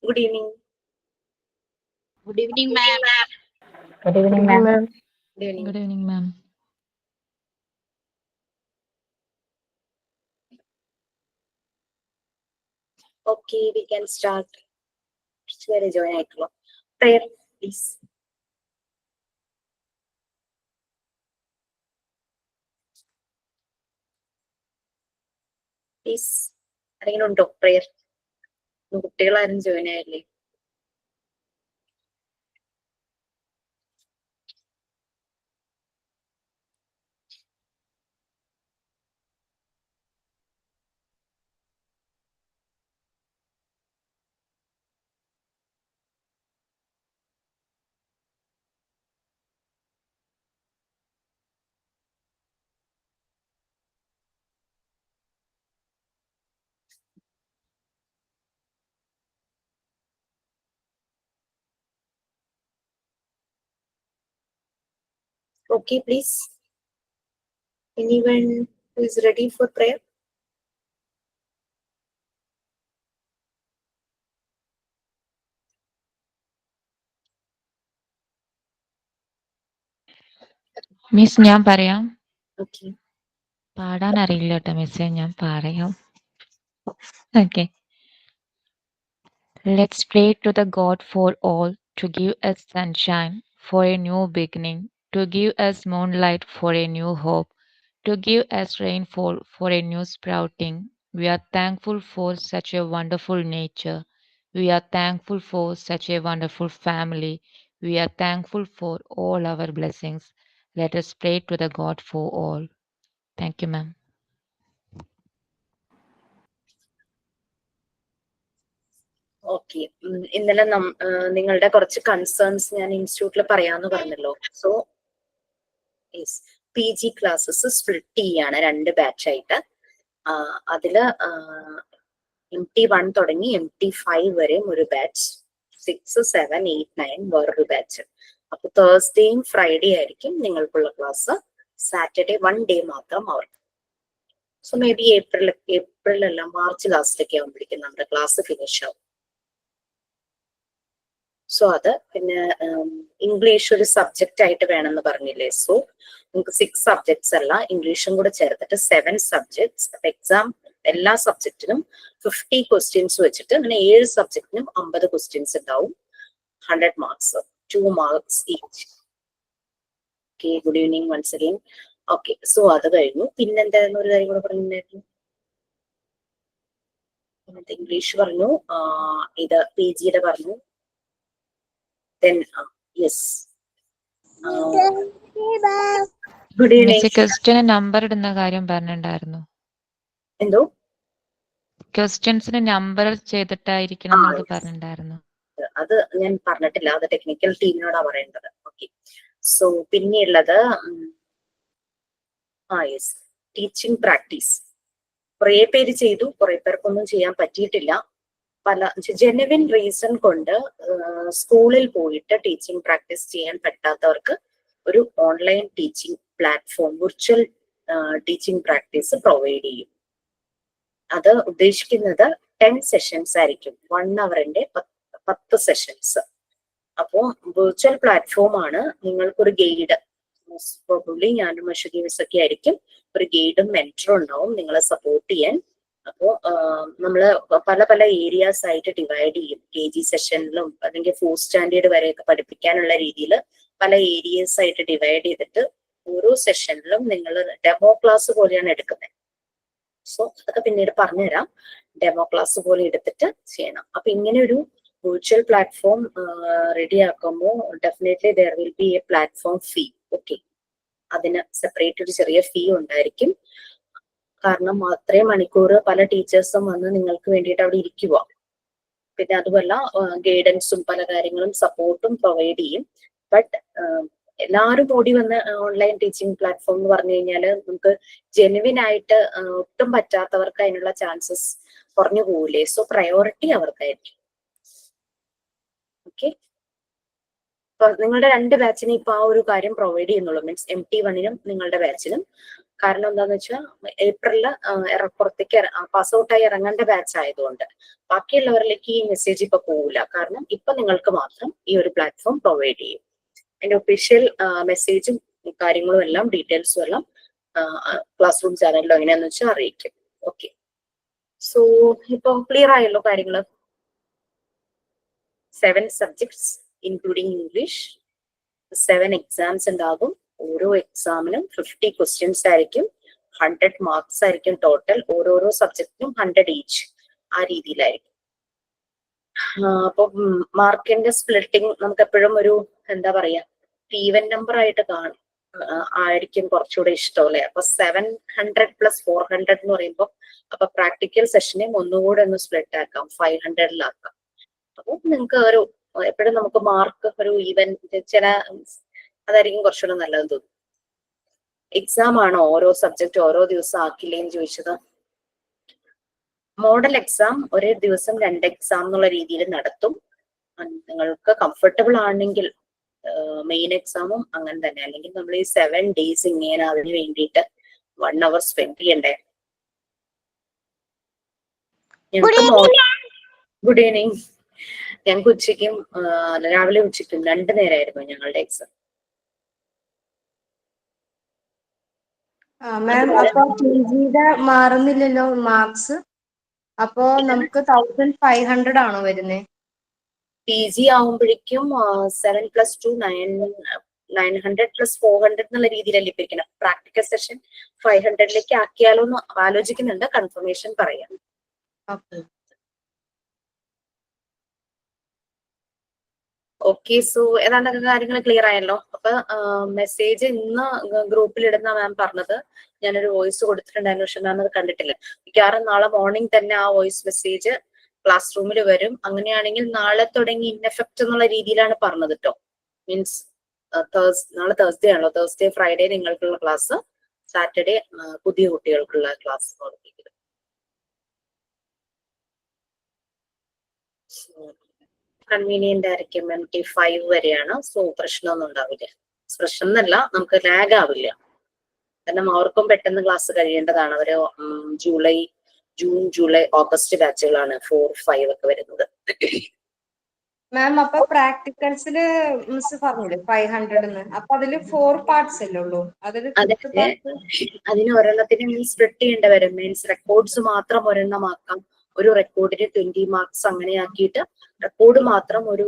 Good evening. Good evening, ma'am. Good evening, ma'am. Good evening. Good evening, ma'am. Okay, we can start. Very join ആയിട്ടുള്ള prayer, please. Please, ആരെങ്കിലും ഉണ്ടോ prayer? കുട്ടികളാരും join ആയില്ലേ? Okay, please. Anyone who is ready for prayer? Miss ഞാൻ പറയാം. Okay. പാടാൻ അറിയില്ല കേട്ടോ മിസ്സേ, ഞാൻ പറയാം. Okay. Let's pray to the God for all to give us sunshine for a new beginning, to give us moonlight for a new hope, to give us rainfall for a new sprouting. We are thankful for such a wonderful nature. We are thankful for such a wonderful family. We are thankful for all our blessings. Let us pray to the God for all. Thank you, ma'am. Okay, ഇന്നലെ നിങ്ങളുടെ കുറച്ച് concerns ഞാൻ ഇൻസ്റ്റിറ്റ്യൂട്ടിൽ പറയാന്ന് പറഞ്ഞല്ലോ. So yes, PG classes split ചെയ്യാണ് 2 ബാച്ചായിട്ട്. അതില് MT1 തുടങ്ങി MT5 വരെയും ഒരു ബാച്ച്, 6, 7, 8, 9 വേറൊരു ബാച്ച്. അപ്പൊ തേഴ്സ്ഡേയും ഫ്രൈഡേ ആയിരിക്കും നിങ്ങൾക്കുള്ള ക്ലാസ്. സാറ്റർഡേ 1 ഡേ മാത്രം അവർക്ക്. സോ മേ ബി ഏപ്രിലല്ല മാർച്ച് ലാസ്റ്റിലൊക്കെ ആകുമ്പോഴേക്കും നമ്മുടെ ക്ലാസ് ഫിനിഷ് ആവും. സോ അത് പിന്നെ ഇംഗ്ലീഷ് ഒരു സബ്ജക്റ്റ് ആയിട്ട് വേണമെന്ന് പറഞ്ഞില്ലേ. സോ നമുക്ക് 6 സബ്ജക്ട്സ് അല്ല, ഇംഗ്ലീഷും കൂടെ ചേർത്തിട്ട് 7 സബ്ജക്ട്സ്. അപ്പൊ എക്സാം എല്ലാ സബ്ജക്റ്റിനും 50 ക്വസ്റ്റ്യൻസ് വെച്ചിട്ട്, അങ്ങനെ 7 സബ്ജക്റ്റിനും 50 ക്വസ്റ്റ്യൻസ് ഉണ്ടാവും. 100 marks, 2 marks each. Okay, good evening once again. Okay, so അത് കഴിഞ്ഞു. പിന്നെന്തായിരുന്നു ഒരു കാര്യം കൂടെ പറഞ്ഞിട്ടുണ്ടായിരുന്നു. ഇംഗ്ലീഷ് പറഞ്ഞു, ഇത് PGയുടെ പറഞ്ഞു. Then yes. Good evening. Question number ഇടുന്ന കാര്യം പറഞ്ഞിട്ടുണ്ടായിരുന്നു. എന്തോ ക്വസ്റ്റ്യൻസിന് നമ്പർ ചെയ്തിട്ടായിരിക്കണം എന്നൊക്കെ പറഞ്ഞിട്ടുണ്ടായിരുന്നു. അത് ഞാൻ പറഞ്ഞിട്ടില്ല, അത് ടെക്നിക്കൽ ടീമിനോടാ പറയേണ്ടത്. ഓക്കെ, സോ പിന്നെയുള്ളത് യെസ്, ടീച്ചിങ് പ്രാക്ടീസ്. കുറെ പേര് ചെയ്തു, കുറെ പേർക്കൊന്നും ചെയ്യാൻ പറ്റിയിട്ടില്ല. പല ജെനുവിൻ റീസൺ കൊണ്ട് സ്കൂളിൽ പോയിട്ട് ടീച്ചിങ് പ്രാക്ടീസ് ചെയ്യാൻ പറ്റാത്തവർക്ക് ഒരു online teaching platform, virtual teaching practice provide ചെയ്യും. അത് ഉദ്ദേശിക്കുന്നത് 10 സെഷൻസ് ആയിരിക്കും, 1 അവറിന്റെ 10 സെഷൻസ്. അപ്പോൾ വിർച്വൽ പ്ലാറ്റ്ഫോം ആണ്. നിങ്ങൾക്കൊരു ഗൈഡ്, പ്രോബബ്ലി ഞാനും അശ്വതി മിസ് ഒക്കെ ആയിരിക്കും, ഒരു ഗൈഡും മെന്ററും ഉണ്ടാവും നിങ്ങളെ സപ്പോർട്ട് ചെയ്യാൻ. അപ്പോൾ നമ്മള് പല പല ഏരിയാസ് ആയിട്ട് ഡിവൈഡ് ചെയ്യും. KG സെഷനിലും അല്ലെങ്കിൽ 4th സ്റ്റാൻഡേർഡ് വരെയൊക്കെ പഠിപ്പിക്കാനുള്ള രീതിയിൽ പല ഏരിയസ് ആയിട്ട് ഡിവൈഡ് ചെയ്തിട്ട് ഓരോ സെഷനിലും നിങ്ങൾ ഡെമോ ക്ലാസ് പോലെയാണ് എടുക്കുന്നത്. സോ അതൊക്കെ പിന്നീട് പറഞ്ഞുതരാം. ഡെമോ ക്ലാസ് പോലെ എടുത്തിട്ട് ചെയ്യണം. അപ്പൊ ഇങ്ങനെ ഒരു വിർച്വൽ പ്ലാറ്റ്ഫോം റെഡി ആക്കുമ്പോൾ definitely there will be A platform fee. Okay, അതിന് സെപ്പറേറ്റ് ഒരു ചെറിയ ഫീ ഉണ്ടായിരിക്കും. കാരണം അത്രയും മണിക്കൂർ പല ടീച്ചേഴ്സും വന്ന് നിങ്ങൾക്ക് വേണ്ടിയിട്ട് അവിടെ ഇരിക്കുക. പിന്നെ അതുമല്ല ഗൈഡൻസും പല കാര്യങ്ങളും സപ്പോർട്ടും പ്രൊവൈഡ് ചെയ്യും. ബട്ട് എല്ലാവരും ഓടി വന്ന് ഓൺലൈൻ ടീച്ചിങ് പ്ലാറ്റ്ഫോം എന്ന് പറഞ്ഞു കഴിഞ്ഞാൽ നമുക്ക് ജെനുവിൻ ആയിട്ട് ഒട്ടും പറ്റാത്തവർക്ക് അതിനുള്ള ചാൻസസ് കുറഞ്ഞു പോകില്ലേ. So priority അവർക്കായിരിക്കും. ഓക്കെ, അപ്പൊ നിങ്ങളുടെ 2 ബാച്ചിന് ഇപ്പൊ ആ ഒരു കാര്യം പ്രൊവൈഡ് ചെയ്യുന്നുള്ളൂ. മീൻസ് MT1നും നിങ്ങളുടെ ബാച്ചിനും. കാരണം എന്താന്ന് വെച്ചാൽ ഏപ്രിലില് പുറത്തേക്ക് പാസ് ഔട്ടായി ഇറങ്ങേണ്ട ബാച്ച് ആയതുകൊണ്ട് ബാക്കിയുള്ളവരിലേക്ക് ഈ മെസ്സേജ് ഇപ്പൊ പോവില്ല. കാരണം ഇപ്പൊ നിങ്ങൾക്ക് മാത്രം ഈ ഒരു പ്ലാറ്റ്ഫോം പ്രൊവൈഡ് ചെയ്യും. അതിന്റെ ഒഫീഷ്യൽ മെസ്സേജും കാര്യങ്ങളും എല്ലാം ഡീറ്റെയിൽസും എല്ലാം ക്ലാസ് റൂം ചാനലിലോ എങ്ങനെയാന്ന് വെച്ചാൽ അറിയിക്കും. ഓക്കെ, സോ ഇപ്പൊ ക്ലിയർ ആയല്ലോ കാര്യങ്ങള്. 7 സബ്ജക്ട്സ് ഇൻക്ലൂഡിങ് ഇംഗ്ലീഷ്, 7 എക്സാംസ് ഉണ്ടാകും. ഓരോ എക്സാമിനും 50 ക്വസ്റ്റ്യൻസ് ആയിരിക്കും, 100 മാർക്സ് ആയിരിക്കും ടോട്ടൽ. ഓരോരോ സബ്ജക്റ്റിനും 100 ഈച്ച്, ആ രീതിയിലായിരിക്കും. അപ്പൊ മാർക്കിന്റെ സ്പ്ലിറ്റിംഗ് നമുക്ക് എപ്പോഴും ഒരു എന്താ പറയാ ഈവൻ നമ്പർ ആയിട്ട് ആയിരിക്കും കുറച്ചുകൂടെ ഇഷ്ടം അല്ലെ. അപ്പൊ 700 + 400 എന്ന് പറയുമ്പോൾ അപ്പൊ പ്രാക്ടിക്കൽ സെഷനെ ഒന്നുകൂടെ ഒന്ന് സ്പ്ലിറ്റ് ആക്കാം, 500-ലാക്കാം. അപ്പൊ നിങ്ങൾക്ക് ഒരു എപ്പോഴും നമുക്ക് മാർക്ക് ഒരു ഈവൻ ചില അതായിരിക്കും കുറച്ചുകൂടെ നല്ലതെന്ന് തോന്നുന്നു. എക്സാം ആണോ ഓരോ സബ്ജക്ട് ഓരോ ദിവസം ആക്കില്ലേന്ന് ചോദിച്ചത്? മോഡൽ എക്സാം ഒരേ ദിവസം 2 എക്സാം എന്നുള്ള രീതിയിൽ നടത്തും. നിങ്ങൾക്ക് കംഫർട്ടബിൾ ആണെങ്കിൽ മെയിൻ എക്സാമും അങ്ങനെ തന്നെ. അല്ലെങ്കിൽ നമ്മൾ ഈ 7 days ഇങ്ങനെ അതിന് വേണ്ടിയിട്ട് 1 hour സ്പെൻഡ് ചെയ്യണ്ടേ? Good evening. ഞങ്ങൾക്ക് ഉച്ചയ്ക്കും രാവിലെ ഉച്ചയ്ക്കും 2 നേരമായിരുന്നു ഞങ്ങളുടെ എക്സാം. മാം അപ്പൊ PGയുടെ മാറുന്നില്ലല്ലോ മാർക്സ്, അപ്പോ നമുക്ക് 1500 ആണോ വരുന്നത്? PG ആവുമ്പോഴേക്കും 7 + 2 900 + 400 എന്നുള്ള രീതിയിലല്ലേ ഇപ്പൊ ഇരിക്കണം. പ്രാക്ടിക്കൽ സെഷൻ 500-ലേക്ക് ആക്കിയാലോ എന്ന് ആലോചിക്കുന്നുണ്ട്, കൺഫർമേഷൻ പറയാം. ഓക്കെ, സോ ഏതാണ്ട് കാര്യങ്ങൾ ക്ലിയർ ആയല്ലോ. അപ്പൊ മെസ്സേജ് ഇന്ന് ഗ്രൂപ്പിൽ ഇടുന്ന മാം പറഞ്ഞത് ഞാനൊരു വോയിസ് കൊടുത്തിട്ടുണ്ടായിരുന്നു, പക്ഷെ മാം അത് കണ്ടിട്ടില്ല. മിക്കവാറും നാളെ മോർണിംഗ് തന്നെ ആ വോയിസ് മെസ്സേജ് ക്ലാസ് റൂമിൽ വരും. അങ്ങനെയാണെങ്കിൽ നാളെ തുടങ്ങി ഇൻ എഫക്ട് എന്നുള്ള രീതിയിലാണ് പറഞ്ഞത് കേട്ടോ. മീൻസ് നാളെ തേഴ്സ്ഡേ ആണല്ലോ, തേഴ്സ്ഡേ ഫ്രൈഡേ നിങ്ങൾക്കുള്ള ക്ലാസ്, സാറ്റർഡേ പുതിയ കുട്ടികൾക്കുള്ള ക്ലാസ് നടത്തിക്കുന്നത്. കൺവീനിയന്റ് ആയിരിക്കും. MT5 വരെയാണ്, സോ പ്രശ്നമൊന്നും ഉണ്ടാവില്ല. പ്രശ്നം എന്നല്ല, നമുക്ക് ലാഗ് ആവില്ല. കാരണം അവർക്കും പെട്ടെന്ന് ക്ലാസ് കഴിയേണ്ടതാണ്. അവര് ജൂൺ ജൂലൈ ഓഗസ്റ്റ് ബാച്ചുകളാണ് 4, 5 ഒക്കെ വരുന്നത്. മാം അപ്പൊ പ്രാക്ടിക്കൽസില് മിസ് പറഞ്ഞില്ലേ 500 അപ്പൊ അതില് 4 പാർട്സ് അല്ലേ ഉള്ളൂ? അതിന് ഒരെണ്ണത്തിന് സ്പ്ലിറ്റ് ചെയ്യേണ്ടി വരും. മീൻസ് റെക്കോർഡ്സ് മാത്രം ഒരെണ്ണമാക്കാം, ഒരു റെക്കോർഡിന് 20 മാർക്സ് അങ്ങനെ ആക്കിയിട്ട് റെക്കോർഡ് മാത്രം ഒരു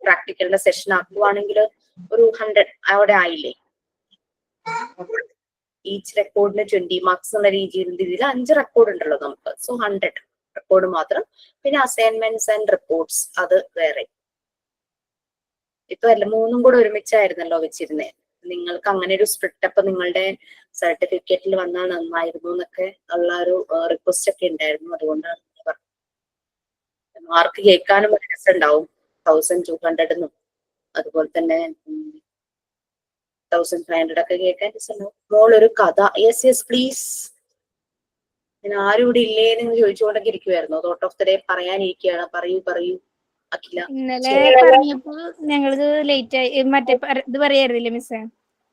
പ്രാക്ടിക്കലിന്റെ സെഷൻ ആക്കുവാണെങ്കിൽ ഒരു 100 അവിടെ ആയില്ലേ. ഈച്ച് റെക്കോർഡിന് 20 മാർക്സ് എന്ന രീതിയിൽ 5 റെക്കോർഡ് ഉണ്ടല്ലോ നമുക്ക്, സോ 100 റെക്കോർഡ് മാത്രം. പിന്നെ അസൈൻമെന്റ്സ് ആൻഡ് റിപ്പോർട്ട്സ് അത് വേറെ. ഇപ്പൊ എല്ലാം 3ഉം കൂടെ ഒരുമിച്ചായിരുന്നല്ലോ വെച്ചിരുന്നേ. നിങ്ങൾക്ക് അങ്ങനെ ഒരു സ്പ്ലിറ്റ് അപ്പ് നിങ്ങളുടെ സർട്ടിഫിക്കറ്റിൽ വന്നാൽ നന്നായിരുന്നു എന്നൊക്കെ ഉള്ള ഒരു റിക്വസ്റ്റ് ഒക്കെ ഉണ്ടായിരുന്നു. അതുകൊണ്ടാണ് മാർക്ക് കേൾക്കാനും ഒരു രസം ഉണ്ടാവും. 1200 അതുപോലെ തന്നെ 1500 ഒക്കെ കേൾക്കാൻ രസമുണ്ടാവും. മോളൊരു കഥ. Yes please. ഞാൻ ആരും ഇവിടെ ഇല്ലേന്ന് ചോദിച്ചുകൊണ്ടൊക്കെ ഇരിക്കുവായിരുന്നു. തോട്ട് ഓഫ് ദ ഡേ പറയാനിരിക്കുകയാണ്. പറയൂ അഖില. ഇന്നലെ പറഞ്ഞപ്പോ ഞങ്ങൾക്ക് ലേറ്റ് ആയി, മറ്റേ ഇത് പറയായിരുന്നില്ലേ മിസ്സേ,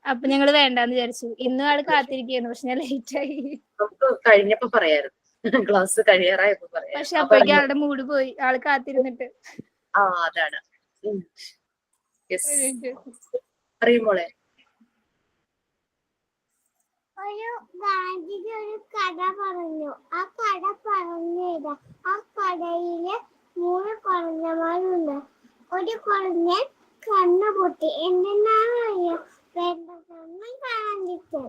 അപ്പൊ ഞങ്ങള് വേണ്ടാന്ന് വിചാരിച്ചു. ഇന്നും ആള് കാത്തിരിക്കുന്നു, പക്ഷെ ഞാൻ ലേറ്റ് ആയി. നമുക്ക് കഴിഞ്ഞപ്പോ പറയായിരുന്നു, ക്ലാസ് കഴിയാറായപ്പോ പറയാം. പക്ഷെ അപ്പോഴേക്കും ആളുടെ മൂഡ് പോയി, ആള് കാത്തിരുന്നിട്ട്. അതാണ്. അറിയും മോളെ. ഒരു ഗാന്ധിജി ഒരു കഥ പറഞ്ഞു. ആ കഥ പറഞ്ഞതാ. ആ കഥയില് 3 കുരങ്ങന്മാരുണ്ട്. ഒരു കുരങ്ങൻ കണ്ണ് പൊട്ടി. എന്തിനാണെന്നറിയോ? വേണ്ടതൊന്നും കാണാണ്ടിരിക്കാൻ.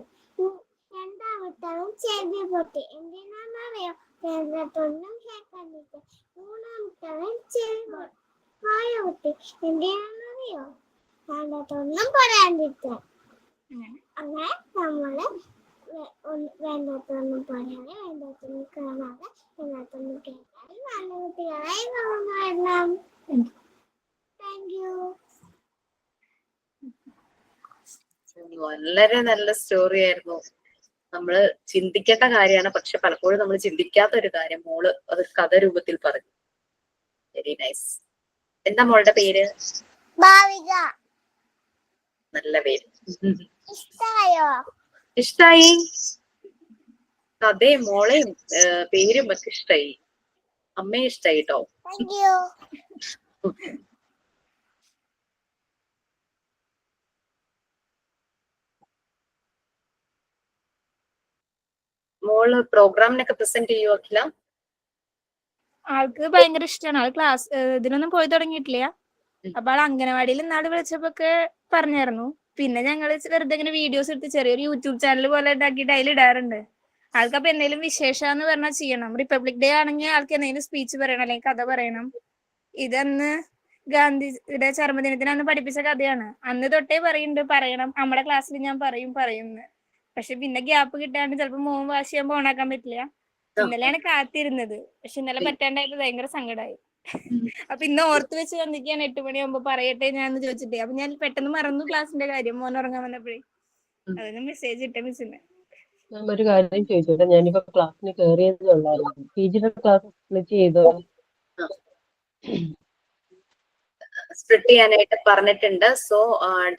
രണ്ടാമത്തവൻ ചെവി പൊട്ടി. എന്തിനാണെന്നറിയോ? വേണ്ടതൊന്നും കേൾക്കാണ്ടിരിക്കാൻ. മൂന്നാമത്തവൻ വായ പൊട്ടി. എന്തിനാണെന്നറിയോ? വേണ്ടതൊന്നും പറയാണ്ടിരിക്കാൻ. അങ്ങനെ നമ്മള് വേണ്ടതൊന്നും പറയാതെ, വേണ്ടതൊന്നും കാണാതെ, വേണ്ടതൊന്നും കേൾക്കാതെ നല്ല കുട്ടികളായി വളർന്നു വരണം. Thank you. വളരെ നല്ല സ്റ്റോറി ആയിരുന്നു. നമ്മള് ചിന്തിക്കേണ്ട കാര്യമാണ്, പക്ഷെ പലപ്പോഴും നമ്മൾ ചിന്തിക്കാത്ത ഒരു കാര്യം മോള് അത് കഥ രൂപത്തിൽ പറഞ്ഞു. Very nice. എന്താ മോളുടെ പേര്? ഭാവിക. നല്ല പേര്. ഇഷ്ടായോ? ഇഷ്ടായി കഥയും മോളെയും പേരും ഒക്കെ ഇഷ്ടായി. അമ്മയെ ഇഷ്ടായി കേട്ടോ. Thank you. മോള് പ്രോഗ്രാമിനൊക്കെ പ്രസന്റ് ചെയ്യോ അഖില? ആൾക്ക് ഭയങ്കര ഇഷ്ടമാണ്. ആള് ക്ലാസ് ഇതിനൊന്നും പോയി തുടങ്ങിയിട്ടില്ല. ഉം. അപ്പൊ ആൾ അംഗനവാടിയിൽ ഇന്നാള് വിളിച്ചപ്പോക്കെ പറഞ്ഞായിരുന്നു. പിന്നെ ഞങ്ങള് വെറുതെ ഇങ്ങനെ വീഡിയോസ് എടുത്ത് ചെറിയൊരു യൂട്യൂബ് ചാനൽ പോലെ ഉണ്ടാക്കിയിട്ട് അതിൽ ഇടാറുണ്ട്. ആൾക്കപ്പൊ എന്തെങ്കിലും വിശേഷാന്ന് പറഞ്ഞാൽ ചെയ്യണം. റിപ്പബ്ലിക് ഡേ ആണെങ്കിൽ ആൾക്ക് എന്തെങ്കിലും സ്പീച്ച് പറയണം അല്ലെങ്കിൽ കഥ പറയണം. ഇതന്ന് ഗാന്ധിജിയുടെ ചരമദിനത്തിന് അന്ന് പഠിപ്പിച്ച കഥയാണ്. അന്ന് തൊട്ടേ പറയുന്നുണ്ട് പറയണം, നമ്മുടെ ക്ലാസ്സിൽ ഞാൻ പറയുമെന്ന്. പക്ഷെ പിന്നെ ഗ്യാപ്പ് കിട്ടാണ്ട് ചിലപ്പോ മോൻ വാശിയാകുമ്പോ ഓണാക്കാൻ പറ്റില്ല. ഇന്നലെയാണ് കാത്തിരുന്നത്. പക്ഷെ ഇന്നലെ പറ്റാണ്ടായപ്പോ ഭയങ്കര സങ്കടമായി. അപ്പൊ ഇന്ന് ഓർത്ത് വെച്ച് വന്നിരിക്കുകയാണ് 8 മണിയാകുമ്പോ പറയട്ടെ ഞാൻ ചോദിച്ചിട്ടേ. അപ്പൊ ഞാൻ പെട്ടെന്ന് മറന്നു ക്ലാസ്സിന്റെ കാര്യം, മോൻ ഉറങ്ങാൻ വന്നപ്പോഴേ. അതിന് മെസ്സേജ് ഇട്ട മിസ്സിന്. ഞാൻ ഒരു കാര്യം ചോദിച്ചോട്ടെ, ഞാനിപ്പോ ക്ലാസ്സിന് കയറിയതേ ഉള്ളായിരുന്നു. PG ക്ലാസ് സ്പ്ലിറ്റ് ചെയ്തോ? സ്പ്ലിറ്റ് ചെയ്യാനായിട്ട് പറഞ്ഞിട്ടുണ്ട്. സോ